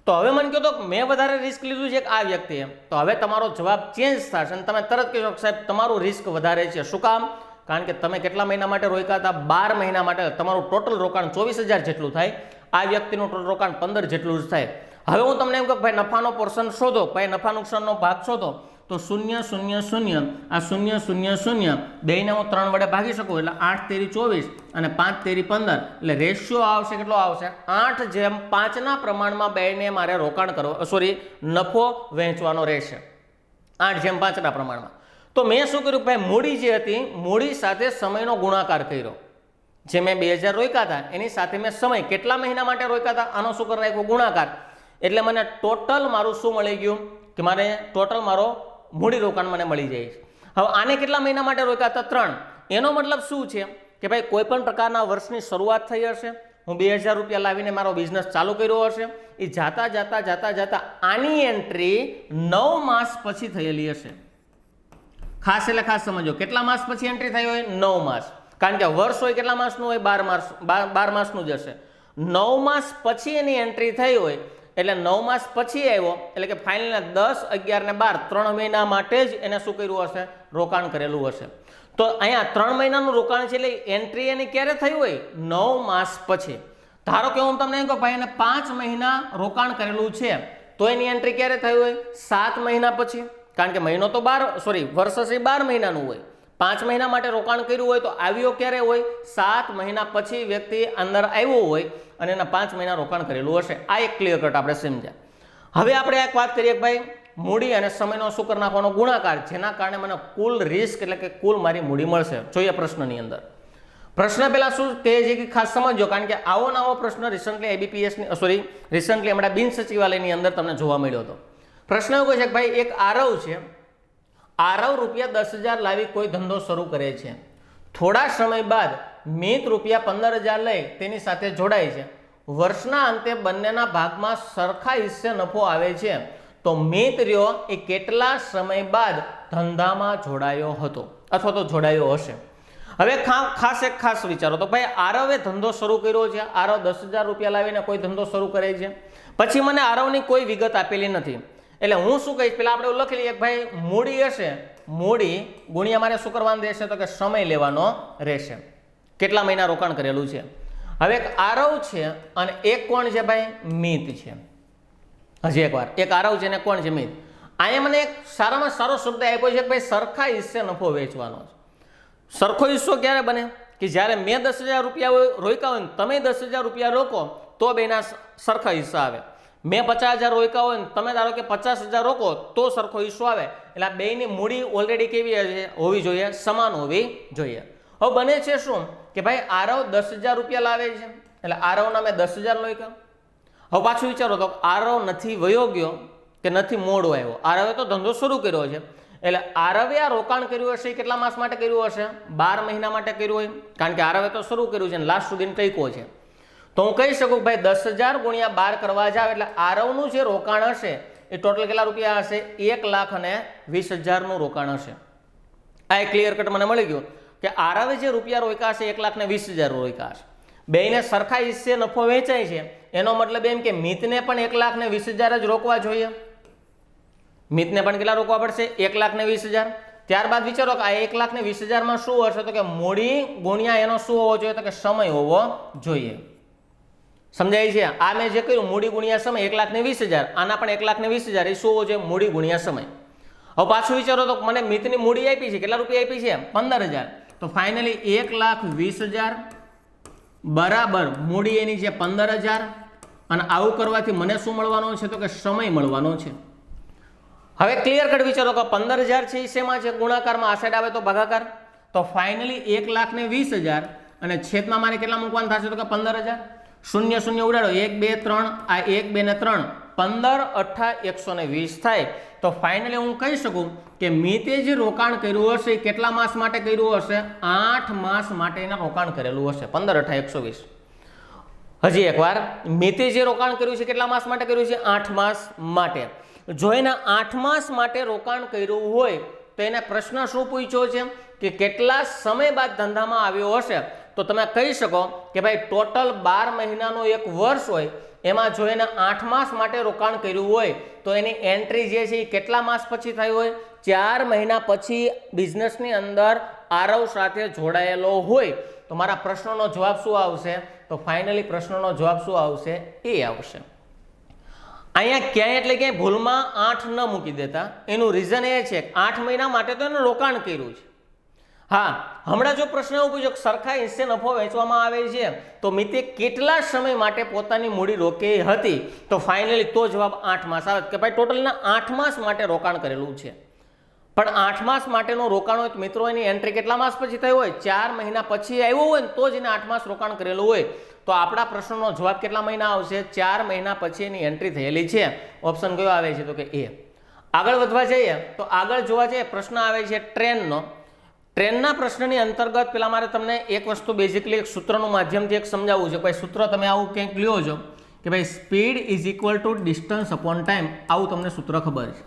તો હવે મને કહો તો મેં વધારે રિસ્ક લીધું છે કે આ વ્યક્તિએ? તો હવે તમારો જવાબ ચેન્જ થશે અને તમે તરત કહેશો કે સાહેબ તમારું રિસ્ક વધારે છે. શું કામ? કારણ કે તમે કેટલા મહિના માટે રોક્યા હતા? 12 મહિના માટે. તમારું ટોટલ રોકાણ 24000 જેટલું થાય, આ વ્યક્તિનું ટોટલ રોકાણ 15 જેટલું જ થાય. હવે હું તમને એમ કહું ભાઈ નફાનો પોર્શન શોધો, ભાઈ નફા નુકસાનનો ભાગ શોધો. તો 0 0 0 આ 0 0 0 બેને હું 3 વડે ભાગી શકું એટલે 8 તેરી 24 અને 5 તેરી 15 એટલે રેશિયો આવશે કેટલો આવશે? 8:5 પ્રમાણમાં બેને મારે રોકાણ કરવું, સોરી નફો વહેંચવાનો રહેશે 8:5 પ્રમાણમાં. તો મેં શું કર્યું ભાઈ મૂડી જે હતી મૂડી સાથે સમયનો ગુણાકાર કર્યો. જે મેં 2000 રોક્યા હતા એની સાથે મેં સમય કેટલા મહિના માટે રોક્યા હતા આનો શું કરી નાખ્યો? ગુણાકાર. એટલે મને ટોટલ મારું શું મળી ગયું કે મારે ટોટલ મારો મૂડી રોકાણ મને મળી જાય છે. હવે આને કેટલા મહિના માટે રોક્યા હતા? 3. એનો મતલબ શું છે કે ભાઈ કોઈ પણ પ્રકારના વર્ષની શરૂઆત થઈ હશે, હું 2000 રૂપિયા લાવીને મારો બિઝનેસ ચાલુ કર્યો હશે, એ જાતા આની એન્ટ્રી 9 માસ પછી થયેલી હશે. ખાસ એટલે ખાસ સમજો, કેટલા માસ પછી એન્ટ્રી થઈ હોય? 9 માસ. કારણ કે વર્ષ હોય કેટલા માસનું હોય? 12 માસનું જ હશે. 9 માસ પછી એની એન્ટ્રી થઈ હોય એટલે 9 માસ પછી આવ્યો એટલે કે ફાઇનલ 10, 11 ને 12 3 મહિના માટે જ એને શું કર્યું હશે? રોકાણ કરેલું હશે. તો અહીંયા 3 મહિનાનું રોકાણ છે એટલે એન્ટ્રી એની ક્યારે થઈ હોય? 9 માસ પછી. ધારો કે હું તમને એમ કહું ભાઈ એને 5 મહિના રોકાણ કરેલું છે તો એની એન્ટ્રી ક્યારે થઈ હોય? 7 મહિના પછી. કારણ કે મહિનો તો વર્ષ હશે 12 મહિનાનું હોય. 5 મહિના માટે રોકાણ કર્યું હોય તો આવ્યો ક્યારે હોય? 7 મહિના પછી વ્યક્તિ અંદર આવ્યો હોય અને એના 5 મહિના રોકાણ કરેલું હશે. આ એક ક્લિયર કટ આપણે સમજ્યા. હવે આપણે એક વાત કરીએ કે ભાઈ મૂડી અને સમયનો શું કરી નાખવાનો? ગુણાકાર, જેના કારણે મને કુલ રિસ્ક એટલે કે કુલ મારી મૂડી મળશે. જોઈએ પ્રશ્નની અંદર. પ્રશ્ન પહેલા શું તે છે ખાસ સમજો, કારણ કે આવો નવો પ્રશ્ન રિસન્ટલી હમણાં બિન સચિવાલયની અંદર તમને જોવા મળ્યો હતો. પ્રશ્ન એવો છે કે ભાઈ એક આરવ છે, આરવ રૂપિયા 10,000 લાવી કોઈ ધંધો શરૂ કરે છે. થોડા સમય બાદ મિત રૂપિયા 15,000 લઈ તેની સાથે જોડાય છે. વર્ષના અંતે બંનેના ભાગમાં સરખા હિસ્સે નફો આવે છે તો મિત રહ્યો એ કેટલા સમય બાદ ધંધામાં જોડાયો હતો અથવા તો જોડાયો હશે? હવે ખાસ વિચારો તો ભાઈ આરવે ધંધો શરૂ કર્યો છે, આરવ 10,000 રૂપિયા લાવીને કોઈ ધંધો શરૂ કરે છે. પછી મને આરવની કોઈ વિગત આપેલી નથી એટલે હું શું કહીશ? પેલા આપણે લખી લઈએ કે ભાઈ મૂડી હશે, મૂડી ગુણ્યા મારે શું કરવાનું રહેશે? તો કે સમય લેવાનો રહેશે. કેટલા મહિના રોકાણ કરેલું છે. હવે એક આરવ છે અને એક કોણ છે ભાઈ? મિત છે. હજી એકવાર, એક આરવ છે અને કોણ છે? મિત. અહીંયા મને એક સારામાં સારો શબ્દ આપ્યો છે કે ભાઈ સરખા હિસ્સે નફો વેચવાનો છે. સરખો હિસ્સો ક્યારે બને? કે જ્યારે મેં 10,000 રૂપિયા રોક્યા હોય ને તમે 10,000 રૂપિયા રોકો તો બેના સરખા હિસ્સા આવે. મેં 50,000 રોક્યા હોય ને તમે ધારો કે 50,000 રોકો તો સરખો હિસ્સો આવે. એટલે આ બેની મૂડી ઓલરેડી કેવી હોવી જોઈએ? સમાન હોવી જોઈએ. હવે બને છે શું કે ભાઈ આરવ 10,000 રૂપિયા લાવે છે એટલે આરવના મેં 10,000 રોક્યા. હવે પાછું વિચારો તો આરવ નથી વયો ગયો કે નથી મોડો આવ્યો, આરવે તો ધંધો શરૂ કર્યો છે એટલે આરવે આ રોકાણ કર્યું હશે કેટલા માસ માટે કર્યું હશે? 12 મહિના માટે કર્યું હોય. કારણ કે આરવે તો શરૂ કર્યું છે અને લાસ્ટ સુધી ટક્યો છે. તો હું કહી શકું ભાઈ 10,000 ગુણ્યા 12 કરવા જાવ એટલે આરવનું જે રોકાણ હશે એ ટોટલ કેટલા રૂપિયા હશે? 1,20,000 રોકાણ હશે. આ એક ક્લિયર કટ મને મળી ગયું કે આરવે જે રૂપિયા રોક્યા હશે 1,20,000 રોક્યા હશે. બેને સરખા હિસ્સે નફો વેચાય છે એનો મતલબ એમ કે મિતને પણ 1,20,000 જ રોકવા જોઈએ. મિતને પણ કેટલા રોકવા પડશે? 1,20,000. ત્યારબાદ વિચારો કે આ 1,20,000 માં શું હશે? તો કે મૂડી ગુણ્યા એનો શું હોવો જોઈએ? તો કે સમય હોવો જોઈએ. સમજાય છે? આ મેં જે કહ્યું મૂડી ગુણ્યા સમય 1,20,000, આના પણ 1,20,000 એ શું હોવો જોઈએ? મૂડી ગુણ્યા સમય. હવે પાછું વિચારો તો મને મિતની મૂડી આપી છે, કેટલા રૂપિયા આપી છે? 15,000. તો ફાઇનલી 1,20,000 બરાબર મૂડી એની છે 15,000 અને આવું કરવાથી મને શું મળવાનો છે? તો કે સમય મળવાનો છે. હવે ક્લિયર કટ વિચારો કે 15,000 છે એ શેમાં છે? ગુણાકારમાં. આ સાઈડ આવે તો ભાગાકાર. તો ફાઇનલી 1,20,000 અને છેદમાં મારે કેટલા મૂકવાનું થશે? તો કે 15,000. શૂન્ય શૂન્ય ઉડાડો, 1 2 3, આ 1 2 ને 3, 15 8 120 થાય. તો ફાઇનલી હું કહી શકું કે મિતે જે રોકાણ કર્યું હશે એ કેટલા માસ માટે કર્યું હશે? 8 માસ માટે એને રોકાણ કરેલું હશે. 15 8 120. હજી એકવાર, મિતે જે રોકાણ કર્યું છે કેટલા માસ માટે કર્યું છે? 8 માસ માટે. જો એને 8 માસ માટે રોકાણ કર્યું હોય તો એને પ્રશ્ન શું પૂછ્યો છે કે કેટલા સમય બાદ ધંધામાં આવ્યો હશે? તો તમે કહી શકો કે ભાઈ ટોટલ 12 મહિનાનો એક વર્ષ હોય એમાં જો એને 8 માસ માટે રોકાણ કર્યું હોય તો એની એન્ટ્રી જે છે એ કેટલા માસ પછી થઈ હોય? 4 મહિના પછી બિઝનેસની અંદર આરવ સાથે જોડાયેલો હોય. તો મારા પ્રશ્નનો જવાબ શું આવશે? તો ફાઇનલી પ્રશ્નનો જવાબ શું આવશે? એ આવશે. અહીંયા ક્યાંય એટલે ક્યાંય ભૂલમાં 8 ન મૂકી દેતા. એનું રીઝન એ છે 8 મહિના માટે તો એને રોકાણ કર્યું છે. હા, હમણાં જો પ્રશ્ન એવું પૂછ્યો સરખા હિસ્સે નફો વેચવામાં આવે છે તો મિતે કેટલા સમય માટે પોતાની મૂડી રોકી હતી? તો ફાઇનલી તો જવાબ 8 માસ આવે કે ભાઈ ટોટલના 8 માસ માટે રોકાણ કરેલું છે. પણ 8 માસ માટેનું રોકાણ હોય મિત્રો એની એન્ટ્રી કેટલા માસ પછી થઈ હોય? 4 મહિના પછી આવ્યો હોય ને તો જ એને 8 માસ રોકાણ કરેલું હોય. તો આપણા પ્રશ્નનો જવાબ કેટલા મહિના આવશે? 4 મહિના પછી એની એન્ટ્રી થયેલી છે. ઓપ્શન કયો આવે છે? તો કે એ. આગળ વધવા જઈએ તો આગળ જોવા જઈએ પ્રશ્ન આવે છે ટ્રેનનો. ટ્રેનના પ્રશ્નની અંતર્ગત પેલા મારે તમને એક વસ્તુ બેઝિકલી એક સૂત્રનું માધ્યમથી એક સમજાવવું છે. ભાઈ સૂત્ર તમે આવું કંઈક લ્યો છો કે ભાઈ speed is equal to distance upon time, આવું તમને સૂત્ર ખબર છે.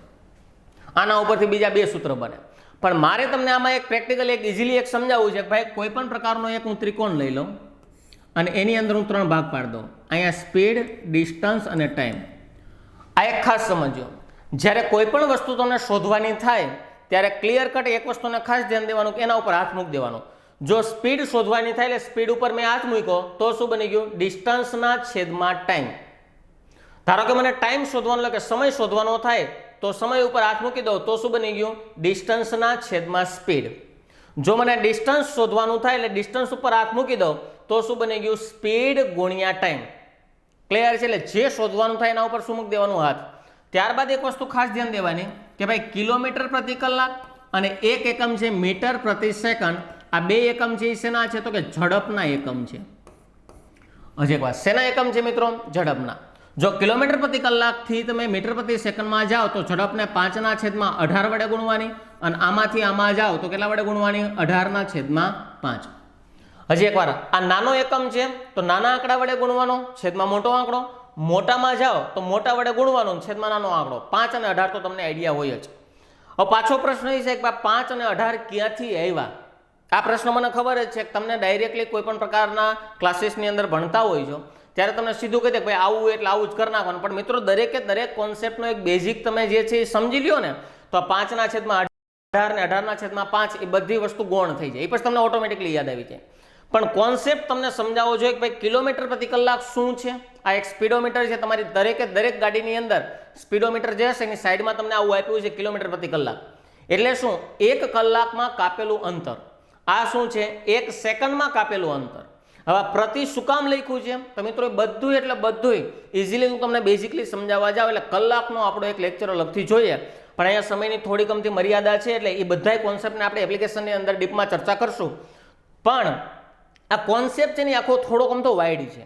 આના ઉપરથી બીજા બે સૂત્ર બને. પણ મારે તમને આમાં એક પ્રેક્ટિકલ એક ઇઝીલી એક સમજાવવું છે કે ભાઈ કોઈ પણ પ્રકારનો એક હું ત્રિકોણ લઈ લઉં અને એની અંદર હું 3 ભાગ પાડી દઉં. અહીંયા સ્પીડ, ડિસ્ટન્સ અને ટાઈમ. આ એક ખાસ સમજો. જ્યારે કોઈ પણ વસ્તુ તમને શોધવાની થાય ત્યારે ક્લિયર કટ એક વસ્તુને ખાસ ધ્યાન દેવાનું કે એના ઉપર હાથ મૂકી દેવાનો. જો સ્પીડ શોધવાની થાય એટલે સ્પીડ ઉપર મેં હાથ મૂક્યો તો શું બની ગયું? ડિસ્ટન્સના છેદમાં ટાઈમ. ધારો કે મને ટાઈમ શોધવાનો કે સમય શોધવાનો થાય તો સમય ઉપર હાથ મૂકી દઉં તો શું બની ગયું? ડિસ્ટન્સના છેદમાં સ્પીડ. જો મને ડિસ્ટન્સ શોધવાનું થાય એટલે ડિસ્ટન્સ ઉપર હાથ મૂકી દઉં તો શું બની ગયું? સ્પીડ ગુણ્યા ટાઈમ. ક્લિયર છે? એટલે જે શોધવાનું થાય એના ઉપર શું મૂકી દેવાનું? હાથ. ત્યારબાદ એક વસ્તુ ખાસ ધ્યાન દેવાની કે ભાઈ કિલોમીટર પ્રતિ કલાક અને એક એકમ છે મીટર પ્રતિ સેકન્ડ. આ બે એકમ છે એ શેના છે? તો કે ઝડપના એકમ છે. હજી એક વાત, શેના એકમ છે મિત્રો? ઝડપના. જો કિલોમીટર પ્રતિ કલાકથી તમે મીટર પ્રતિ સેકન્ડમાં જાઓ તો ઝડપને 5/18 વડે ગુણવાની અને આમાંથી આમાં જાઓ તો કેટલા વડે ગુણવાની? 18/5. હજી એકવાર, આ નાનો એકમ છે તો નાના આંકડા વડે ગુણવાનો, છેદમાં મોટો આંકડો. મોટામાં જાઓ તો મોટા વડે ગુણવાનો, છેદમાં નાનો આંકડો. 5 અને 18 તો તમને આઈડિયા હોય જ. હવે પાછો પ્રશ્ન એ છે કે 5 અને 18 ક્યાંથી આવ્યા? આ પ્રશ્ન મને ખબર જ છે કે તમને ડાયરેક્ટલી કોઈ પણ પ્રકારના ક્લાસીસની અંદર ભણતા હોય છો ત્યારે તમને સીધું કહી દે ભાઈ આવું એટલે આવું જ કરી નાખવાનું. પણ મિત્રો દરેકે દરેક કોન્સેપ્ટનો એક બેઝિક તમે જે છે એ સમજી લ્યો ને તો 5/18 ને 18/5 એ બધી વસ્તુ ગૌણ થઈ જાય. એ પછી તમને ઓટોમેટિકલી યાદ આવી જાય. પણ કોન્સેપ્ટ તમને સમજાવવો જોઈએ કે ભાઈ કિલોમીટર પ્રતિ કલાક શું છે. આ એક સ્પીડોમીટર છે. તમારી દરેકે દરેક ગાડીની અંદર સ્પીડોમીટર જે હશે એની સાઈડમાં તમને આવું આપ્યું છે કિલોમીટર પ્રતિ કલાક. એટલે શું? 1 કલાકમાં કાપેલું અંતર. આ શું છે? 1 સેકન્ડમાં કાપેલું અંતર. હવે પ્રતિ શું કામ લખ્યું છે તો મિત્રો બધું એટલે બધું ઇઝીલી હું તમને બેઝિકલી સમજાવવા જાઉં એટલે કલાકનો આપણો એક લેક્ચર અલગથી જોઈએ. પણ અહીંયા સમયની થોડી ગમતી મર્યાદા છે એટલે એ બધા કોન્સેપ્ટને આપણે એપ્લિકેશનની અંદર ડીપમાં ચર્ચા કરશું. પણ આ કોન્સેપ્ટ છે ને આખો થોડોક આમ તો વાઇડ છે.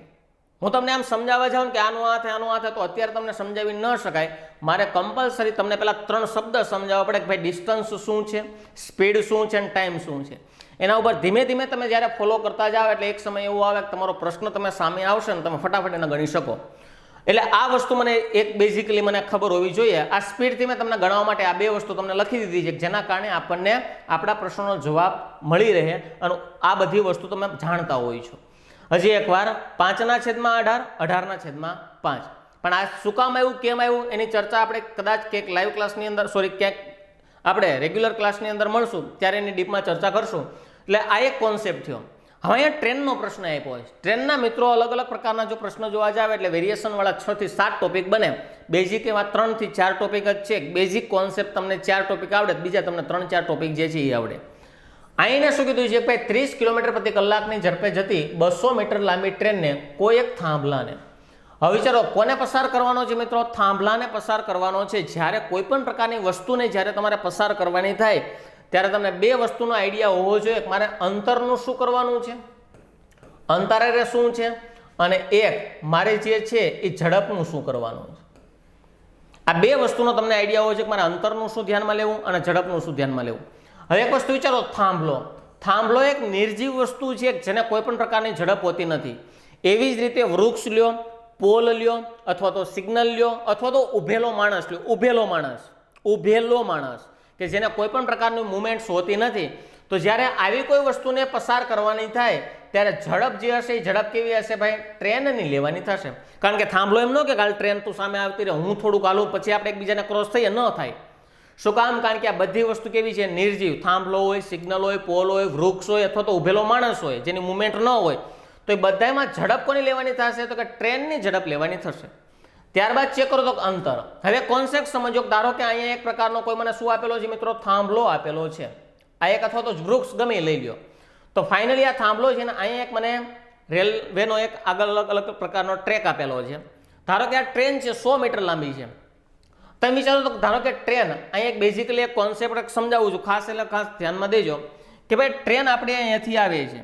હું તમને આમ સમજાવવા જાઉં કે આનું આ થાય તો અત્યારે તમને સમજાવી ન શકાય. મારે કમ્પલસરી તમને પહેલા 3 શબ્દ સમજાવવા પડે કે ભાઈ ડિસ્ટન્સ શું છે, સ્પીડ શું છે અને ટાઈમ શું છે. એના ઉપર ધીમે ધીમે તમે જ્યારે ફોલો કરતા જાઓ એટલે એક સમય એવો આવે કે તમારો પ્રશ્ન તમે સામે આવશે ને તમે ફટાફટ એને ગણી શકો. એટલે આ વસ્તુ મને એક બેઝિકલી મને ખબર હોવી જોઈએ. આ સ્પીડથી મેં તમને ગણવા માટે આ બે વસ્તુ તમને લખી દીધી છે જેના કારણે આપણને આપણા પ્રશ્નોનો જવાબ મળી રહે અને આ બધી વસ્તુ તમે જાણતા હોય છો. હજી એકવાર 5/18 18/5. પણ આ શું કામ આવ્યું, કેમ આવ્યું એની ચર્ચા આપણે કદાચ ક્યાંક લાઈવ ક્લાસની અંદર ક્યાંક આપણે રેગ્યુલર ક્લાસની અંદર મળશું ત્યારે એની ડીપમાં ચર્ચા કરશું. એટલે આ એક કોન્સેપ્ટ થયો. હવે અહીંયા ટ્રેનનો પ્રશ્ન આપ્યો હોય. ટ્રેનના મિત્રો અલગ અલગ પ્રકારના જો પ્રશ્નો જોવા જાવ એટલે વેરિએશનવાળા 6 થી 7 ટોપિક બને. બેઝિક એવા 3 થી 4 ટોપિક જ છે. બેઝિક કોન્સેપ્ટ તમને 4 ટોપિક આવડે, બીજા તમને 3-4 ટોપિક જે છે એ આવડે. અહીંને શું કીધું છે ભાઈ 30 કિલોમીટર પ્રતિ કલાકની ઝડપે જતી 200 મીટર લાંબી ટ્રેનને કોઈ એક થાંભલાને, હવે વિચારો કોને પસાર કરવાનો છે મિત્રો? થાંભલાને પસાર કરવાનો છે. જ્યારે કોઈ પણ પ્રકારની વસ્તુને જ્યારે તમારે પસાર કરવાની થાય ત્યારે તમને બે વસ્તુનો આઈડિયા હોવો જોઈએ. મારે અંતરનું શું કરવાનું છે, અંતરે શું છે, અને એક મારે જે છે એ ઝડપનું શું કરવાનું છે. આ બે વસ્તુનો તમને આઈડિયા હોવો જોઈએ કે મારે અંતરનું શું ધ્યાનમાં લેવું અને ઝડપનું શું ધ્યાનમાં લેવું. હવે એક વસ્તુ વિચારો, થાંભલો. થાંભલો એક નિર્જીવ વસ્તુ છે જેને કોઈ પણ પ્રકારની ઝડપ હોતી નથી. એવી જ રીતે વૃક્ષ લ્યો, પોલ લ્યો, અથવા તો સિગ્નલ લ્યો, અથવા તો ઉભેલો માણસ લ્યો. ઉભેલો માણસ કે જેને કોઈ પણ પ્રકારની મુવમેન્ટ્સ હોતી નથી. તો જ્યારે આવી કોઈ વસ્તુને પસાર કરવાની થાય ત્યારે ઝડપ જે હશે એ ઝડપ કેવી હશે ભાઈ? ટ્રેનની લેવાની થશે. કારણ કે થાંભલો એમ ન કે કાલ ટ્રેન તું સામે આવતી રહે, હું થોડુંક હાલું પછી આપણે એકબીજાને ક્રોસ થઈએ, ન થાય. શું કામ? કારણ કે આ બધી વસ્તુ કેવી છે? નિર્જીવ. થાંભલો હોય, સિગ્નલ હોય, પોલ હોય, વૃક્ષ હોય, અથવા તો ઉભેલો માણસ હોય જેની મુવમેન્ટ ન હોય, તો એ બધામાં ઝડપ કોની લેવાની થશે? તો કે ટ્રેનની ઝડપ લેવાની થશે. ત્યારબાદ ચેક કરો તો અંતર. હવે કોન્સેપ્ટ સમજો. ધારો કે અહીંયા એક પ્રકારનો કોઈ મને શું આપેલો છે મિત્રો? થાંભલો આપેલો છે. આ એક અથવા તો વૃક્ષ ગમે લઈ લ્યો. તો ફાઇનલી આ થાંભલો છે ને અહીંયા એક મને રેલવેનો એક આગળ અલગ અલગ પ્રકારનો ટ્રેક આપેલો છે. ધારો કે આ ટ્રેન છે 100 મીટર લાંબી છે. તમે વિચારો તો ધારો કે ટ્રેન, અહીંયા એક બેઝિકલી એક કોન્સેપ્ટ સમજાવું છું ખાસ, એટલે ખાસ ધ્યાનમાં દેજો કે ભાઈ ટ્રેન આપણે અહીંયાથી આવે છે.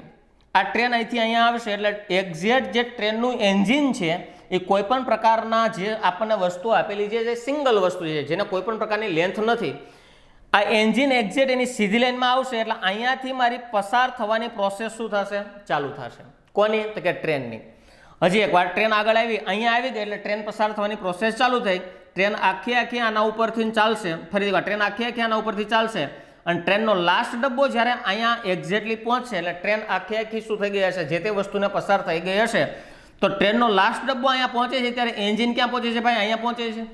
આ ટ્રેન અહીંથી અહીંયા આવશે એટલે એક્ઝેક્ટ જે ટ્રેનનું એન્જિન છે એ કોઈ પણ પ્રકારના જે આપણને વસ્તુ આપેલી છે જે સિંગલ વસ્તુ છે જેને કોઈ પણ પ્રકારની લેન્થ નથી, આ એન્જિન એક્ઝેક્ટ એની સીધી લાઈનમાં આવશે એટલે અહીંયાથી મારી પસાર થવાની પ્રોસેસ શું થશે? ચાલુ થશે. કોની? તો કે ટ્રેનની. હજી એકવાર ટ્રેન આગળ આવી, અહીંયા આવી ગઈ એટલે ટ્રેન પસાર થવાની પ્રોસેસ ચાલુ થઈ. ટ્રેન આખી આના ઉપરથી ચાલશે. ફરી એકવાર ટ્રેન આખી આના ઉપરથી ચાલશે અને ટ્રેનનો લાસ્ટ ડબ્બો જ્યારે અહીંયા એક્ઝેક્ટલી પહોંચશે એટલે ટ્રેન આખી શું થઈ ગઈ હશે? જે તે વસ્તુને પસાર થઈ ગઈ હશે. તો ટ્રેનનો લાસ્ટ ડબ્બો અહીંયા પહોંચે છે ત્યારે એન્જિન ક્યાં પહોંચે છે ભાઈ? અહીંયા પહોંચે છે.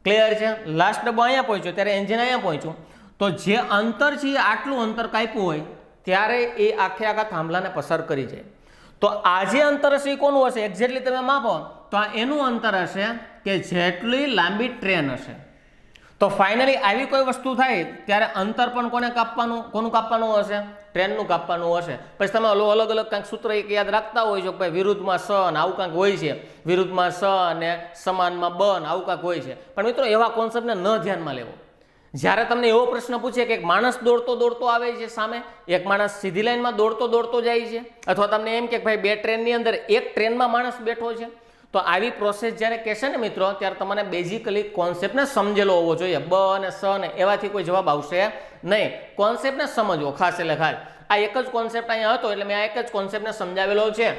ક્લિયર છે? લાસ્ટ ડબ્બો અહીંયા પહોંચ્યો ત્યારે એન્જિન અહીંયા પહોંચ્યું. તો જે અંતર છે એ આટલું અંતર કાપ્યું હોય ત્યારે એ આખા થાંભલાને પસાર કરી જાય. તો આ જે અંતર હશે એ કોનું હશે? એક્ઝેક્ટલી તમે માપો તો આ એનું અંતર હશે કે જેટલી લાંબી ટ્રેન હશે. તો ફાઇનલી આવી કોઈ વસ્તુ થાય ત્યારે અંતર પણ કોને કાપવાનું? કોનું કાપવાનું હશે? ટ્રેનનું કાપવાનું હશે. પછી તમે અલગ અલગ કંઈક સૂત્ર એક યાદ રાખતા હોય છો કે ભાઈ વિરુદ્ધમાં સ અને આવું કાંઈક હોય છે, વિરુદ્ધમાં સ અને સમાનમાં બ અને આવું કાંઈક હોય છે. પણ મિત્રો એવા કોન્સેપ્ટને ન ધ્યાનમાં લેવો. જ્યારે તમને એવો પ્રશ્ન પૂછે કે એક માણસ દોડતો આવે છે સામે, એક માણસ સીધી લાઈનમાં દોડતો જાય છે, અથવા તમને એમ કે ભાઈ બે ટ્રેનની અંદર એક ટ્રેનમાં માણસ બેઠો છે, તો આવી પ્રોસેસ જ્યારે કહેશે ને મિત્રો ત્યારે તમારે બેઝિકલી કોન્સેપ્ટને સમજેલો હોવો જોઈએ. બ અને સ ને એવાથી કોઈ જવાબ આવશે નહીં. કોન્સેપ્ટને સમજવો ખાસ એટલે ખાસ. આ એક જ કોન્સેપ્ટ અહીંયા હતો એટલે મેં આ એક જ કોન્સેપ્ટને સમજાવેલો છે.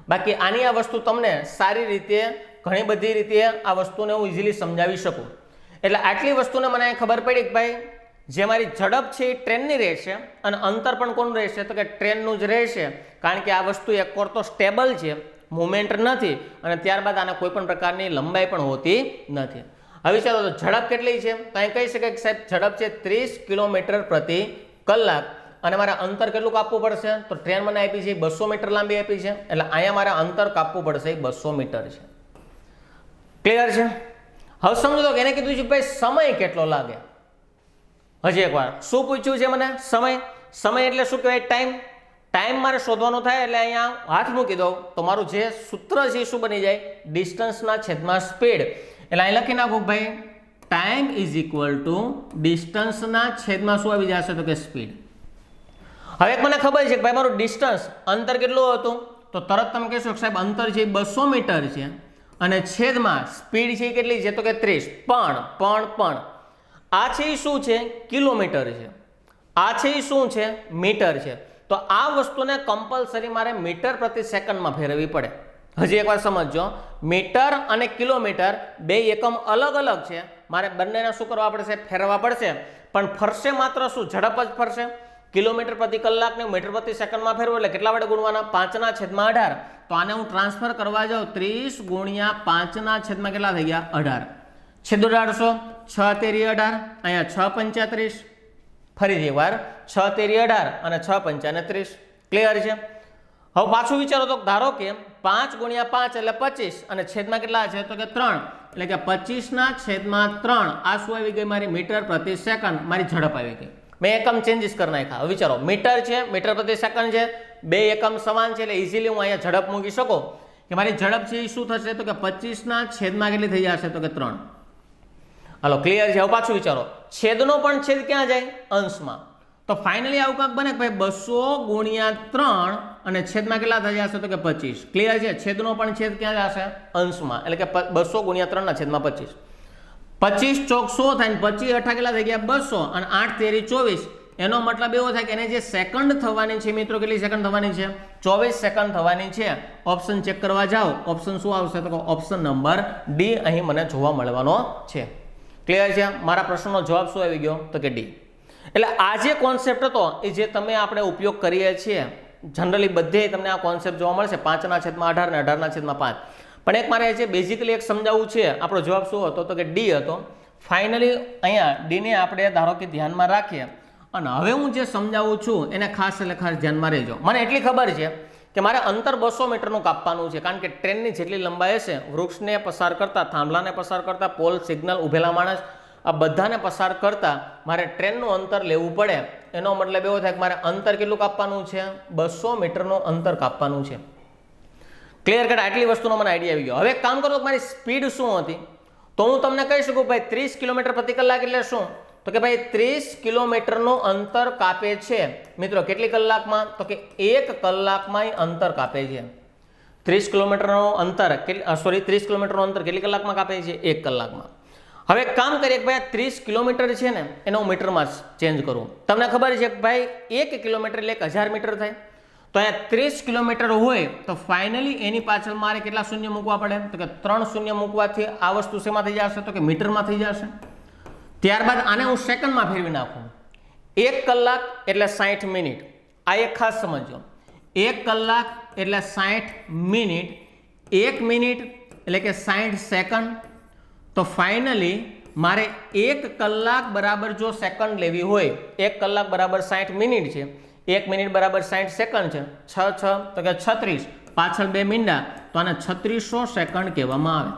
બાકી આની આ વસ્તુ તમને સારી રીતે ઘણી બધી રીતે આ વસ્તુને હું ઇઝીલી સમજાવી શકું. એટલે આટલી વસ્તુને મને ખબર પડી કે ભાઈ જે મારી ઝડપ છે એ ટ્રેનની રહેશે અને અંતર પણ કોનું રહેશે? તો કે ટ્રેનનું જ રહેશે. કારણ કે આ વસ્તુ એક કોર તો સ્ટેબલ છે, મુવમેન્ટ નથી અને ત્યારબાદ આને કોઈ પણ પ્રકારની લંબાઈ પણ હોતી નથી. હવે ચાલો તો ઝડપ કેટલી છે? તો અહીં કહી શકાય કે સાહેબ ઝડપ છે 30 કિલોમીટર પ્રતિ કલાક અને મારે અંતર કેટલું કાપવું પડશે? તો ટ્રેન મને આપી છે 200 મીટર લાંબી આપી છે એટલે અહીંયા મારે અંતર કાપવું પડશે 200 મીટર છે. ક્લિયર છે? હવે સમજો તો એને કીધું છે ભાઈ સમય કેટલો લાગે. હજી એકવાર શું પૂછ્યું છે મને? સમય એટલે શું કહેવાય? ટાઈમ મારે શોધવાનો થાય એટલે અહીંયા હાથ મૂકી દઉં તો મારું જે સૂત્ર છે શું બની જાય? ડિસ્ટન્સના છેદમાં સ્પીડ. એટલે અહીં લખી નાખું ભાઈ ટાઈમ ઇઝ ઇક્વલ ટુ ડિસ્ટન્સના છેદમાં શું આવી જશે? તો કે સ્પીડ. હવે મને ખબર છે કે ભાઈ મારું ડિસ્ટન્સ અંતર કેટલું હતું? તો તરત તમે કહેશો કે સાહેબ અંતર છે 200 મીટર છે અને છેદમાં સ્પીડ છે કેટલી છે? તો કે 30. પણ આ છે એ શું છે? કિલોમીટર છે. આ છે એ શું છે? મીટર છે. તો આ વસ્તુને કમ્પલસરી મારે મીટર પ્રતિ સેકન્ડમાં ફેરવવી પડે. હજી એકવાર સમજજો, મીટર અને કિલોમીટર બે એકમ અલગ છે. મારે બંનેને શું કરવા પડશે? ફેરવવા પડશે. પણ ફરશે માત્ર શું? ઝડપ જ ફરશે. કિલોમીટર પ્રતિ કલાકને મીટર પ્રતિ સેકન્ડમાં ફેરવો એટલે કેટલા વડે ગુણવાના? 5/18. તો આને હું ટ્રાન્સફર કરવા જાઉં 30 ગુણ્યા 5/18 કેટલા થઈ ગયા? 18. છેદો 1800, 6 તેરી 18, અહીંયા 6 35. ફરીથી વાર 6 તેરી 18 અને 6 35. ક્લિયર છે? હવે પાછું વિચારો તો ધારો કે 5 ગુણ્યા 5 એટલે 25 અને છેદમાં કેટલા છે? તો કે 3 એટલે કે 25/3. આ શું આવી ગઈ? મારી મીટર પ્રતિ સેકન્ડ મારી ઝડપ આવી ગઈ. મેં એકમ ચેન્જીસ કરી નાખ્યા. હવે વિચારો મીટર છે, મીટર પ્રતિ સેકન્ડ છે, બે એકમ સમાન છે એટલે ઇઝીલી હું અહીંયા ઝડપ મૂકી શકું કે મારી ઝડપ છે એ શું થશે? તો કે 25/3 કેટલી થઈ જશે? તો કે 3. હાલો ક્લિયર છે? હવે પાછું વિચારો છેદનો પણ છેદ ક્યાં જાય? અંશમાં. તો ફાઇનલી આવું કાંક બને કે ભાઈ 200 ગુણ્યા 3 અને છેદમાં કેટલા થઈ જશે? તો કે 25. ક્લિયર છે? છેદનો પણ છેદ ક્યાં જશે? અંશમાં. એટલે કે 200 ગુણ્યા 3 ના છેદમાં 25. 25 ચોક 100 થાય ને 25 8 કેટલા થઈ ગયા? 200 અને 8 તેરી 24. એનો મતલબ એવો થાય કે એને જે સેકન્ડ થવાની છે મિત્રો, કેટલી સેકન્ડ થવાની છે? 24 સેકન્ડ થવાની છે. ઓપ્શન ચેક કરવા જાઓ, ઓપ્શન શું આવશે? તો ઓપ્શન નંબર ડી અહીં મને જોવા મળવાનો છે. ક્લિયર છે? મારા પ્રશ્નનો જવાબ શું આવી ગયો? તો કે ડી. એટલે આ જે કોન્સેપ્ટ હતો એ જે તમે આપણે ઉપયોગ કરીએ છીએ જનરલી બધે તમને આ કોન્સેપ્ટ જોવા મળશે 5/18 ને 18/5. પણ એક મારે છે બેઝિકલી એક સમજાવવું છે. આપણો જવાબ શું હતો? તો કે ડી હતો. ફાઇનલી અહીંયા ડીને આપણે ધારો કે ધ્યાનમાં રાખીએ અને હવે હું જે સમજાવું છું એને ખાસ એટલે ખાસ ધ્યાનમાં રહેજો. મને એટલી ખબર છે કે મારે અંતર 200 મીટરનું કાપવાનું છે કારણ કે ટ્રેનની જેટલી લંબાઈ હશે વૃક્ષને પસાર કરતા, થાંભલાને પસાર કરતા, પોલ, સિગ્નલ, ઉભેલા માણસ આ બધાને પસાર કરતા મારે ટ્રેનનું અંતર લેવું પડે. એનો મતલબ એવો થાય કે મારે અંતર કેટલું કાપવાનું છે? 200 મીટરનું અંતર કાપવાનું છે. Clear cut? આટલી વસ્તુનો મને આઈડિયા આવી ગયો. હવે એક કામ કરો, મારી સ્પીડ શું હતી? તો હું તમને કહી શકું ભાઈ 30 કિલોમીટર પ્રતિ કલાક એટલે શું? તો કે ભાઈ 30 કિલોમીટરનું અંતર કાપે છે મિત્રો. કેટલી કલાકમાં? તો કે 1 કલાકમાં અંતર કાપે છે. 30 કિલોમીટરનું અંતર 30 કિલોમીટરનું અંતર કેટલી કલાકમાં કાપે છે? 1 કલાકમાં. હવે એક કામ કરીએ કે ભાઈ આ 30 કિલોમીટર છે ને એને હું મીટરમાં ચેન્જ કરું. તમને ખબર છે કે ભાઈ 1 કિલોમીટર એટલે 1000 મીટર થાય. તો અહીંયા 30 કિલોમીટર હોય તો ફાઇનલી એની પાછળ મારે કેટલા શૂન્ય મૂકવા પડે? તો કે 3 શૂન્ય મૂકવાથી આ વસ્તુ શેમાં થઈ જશે? તો કે મીટરમાં થઈ જશે. ત્યારબાદ આને હું સેકન્ડમાં ફેરવી નાખું. 1 કલાક એટલે 60 મિનિટ. આ એક ખાસ સમજો. 1 કલાક એટલે 60 મિનિટ. 1 મિનિટ એટલે કે 60 સેકન્ડ. તો ફાઇનલી મારે 1 કલાક બરાબર જો સેકન્ડ લેવી હોય, 1 કલાક બરાબર 60 મિનિટ છે, 1 મિનિટ બરાબર 60 સેકન્ડ છે, 6 તો કે 36, પાછળ 2 મીંડા, તો આને 3600 સેકન્ડ કહેવામાં આવે.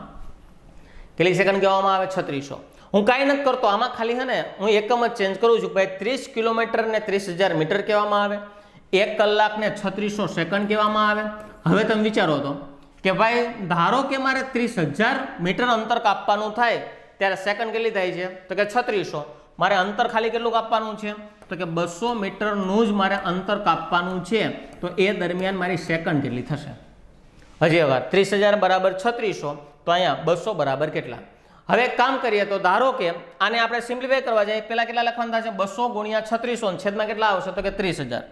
કેટલી સેકન્ડ કહેવામાં આવે? 3600. હું કાંઈ નથી કરતો આમાં, ખાલી છે ને હું એકમ જ ચેન્જ કરું છું. ભાઈ 30 કિલોમીટર ને 30,000 મીટર કહેવામાં આવે, 1 કલાકને 3600 સેકન્ડ કહેવામાં આવે. હવે તમે વિચારો તો કે ભાઈ ધારો કે મારે 30,000 મીટર અંતર કાપવાનું થાય ત્યારે સેકન્ડ કેટલી થાય છે? તો કે 3600. મારે અંતર ખાલી કેટલું કાપવાનું છે? તો કે 200 મીટરનું જ મારે અંતર કાપવાનું છે. તો એ દરમિયાન મારી સેકન્ડ કેટલી થશે? હજી વાર 30,000 બરાબર 3600, તો અહીંયા 200 બરાબર કેટલા? હવે એક કામ કરીએ તો ધારો કે આને આપણે સિમ્પ્લિફાય કરવા જઈએ, પહેલા કેટલા લખવાનું થશે? 200 ગુણ્યા 3600 છેદમાં કેટલા આવશે? તો કે 30,000.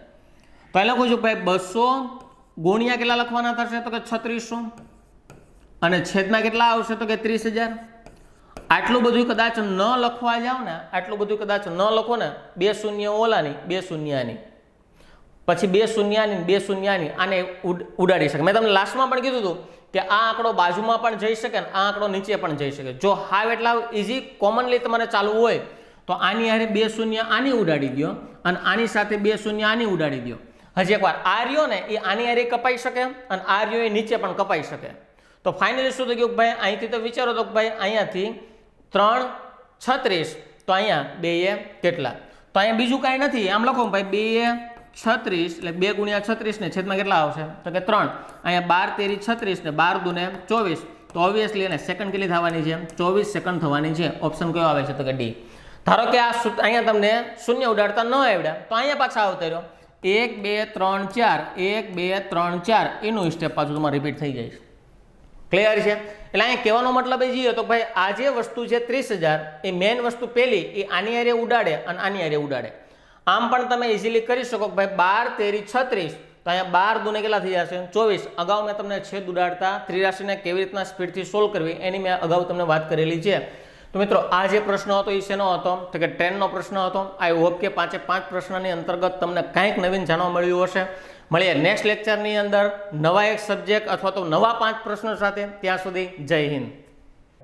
તો અહીં લખું છું ભાઈ 200 ગુણ્યા કેટલા લખવાના થશે? તો કે 3600 અને છેદમાં કેટલા આવશે? તો કે 30,000. આટલું બધું કદાચ ન લખવા જાવ ને, આટલું બધું કદાચ ન લખો ને, 2 શૂન્ય ઓલાની 2 શૂન્યાની, પછી 2 શૂન્યાની 2 શૂન્યાની, આને ઉડાડી શકે. મેં તમને લાસ્ટમાં પણ કીધું હતું કે આ આંકડો બાજુમાં પણ જઈ શકે ને આ આંકડો નીચે પણ જઈ શકે. જો હાવ એટલા ઇઝી કોમનલી તમારે ચાલવું હોય તો આની હારે 2 શૂન્ય આની ઉડાડી દો અને આની સાથે 2 શૂન્ય આની ઉડાડી દો. હજી એકવાર આ રહ્યો ને એ આની હારે કપાઈ શકે અને આ રહ્યો એ નીચે પણ કપાઈ શકે. તો ફાઇનલી શું થઈ ગયું? ભાઈ અહીંથી તો વિચારો તો ભાઈ અહીંયાથી 3 36, તો અહીંયા 2 કેટલા? તો અહીંયા બીજું કાંઈ નથી, આમ લખો ભાઈ 2 36 એટલે 2 ગુણ્યા 36 ને છેદમાં કેટલા આવશે? તો કે 3. અહીંયા 12 તેરી 36 ને 12 દુને 24. તો ઓબ્વિયસલી એને સેકન્ડ કેટલી થવાની છે? 24 સેકન્ડ થવાની છે. ઓપ્શન કયો આવે છે? તો કે ડી. ધારો કે આ અહીંયા તમને શૂન્ય ઉડાડતા ન આવડ્યા તો અહીંયા પાછા આવતા રહ્યો 1 2 3 4 1 2 3 4 એનું સ્ટેપ પાછું તમારે રિપીટ થઈ જાય છે. ક્લિયર છે? એટલે અહીંયા કહેવાનો મતલબ એ જઈએ તો ભાઈ આ જે વસ્તુ છે 30,000 એ મેઇન વસ્તુ પહેલી એ આની હારે ઉડાડે અને આની હારે ઉડાડે. આમ પણ તમે ઇઝીલી કરી શકો કે ભાઈ 12 તેરી 36, તો અહીંયા 12 દુને કેટલા થઈ જશે? 24. અગાઉ મેં તમને છેદ ઉડાડતા ત્રિરાશીને કેવી રીતના સ્પીડથી સોલ્વ કરવી એની મેં અગાઉ તમને વાત કરેલી છે. તો મિત્રો આ જે પ્રશ્ન હતો એ શેનો હતો? તો કે ટ્રેનનો પ્રશ્ન હતો. આઈ હોપ કે 5 પ્રશ્નની અંતર્ગત તમને કંઈક નવીન જાણવા મળ્યું હશે. મળીએ નેક્સ્ટ લેક્ચરની અંદર નવા એક સબ્જેક્ટ અથવા તો નવા 5 પ્રશ્નો સાથે. ત્યાં સુધી જય હિન્દ.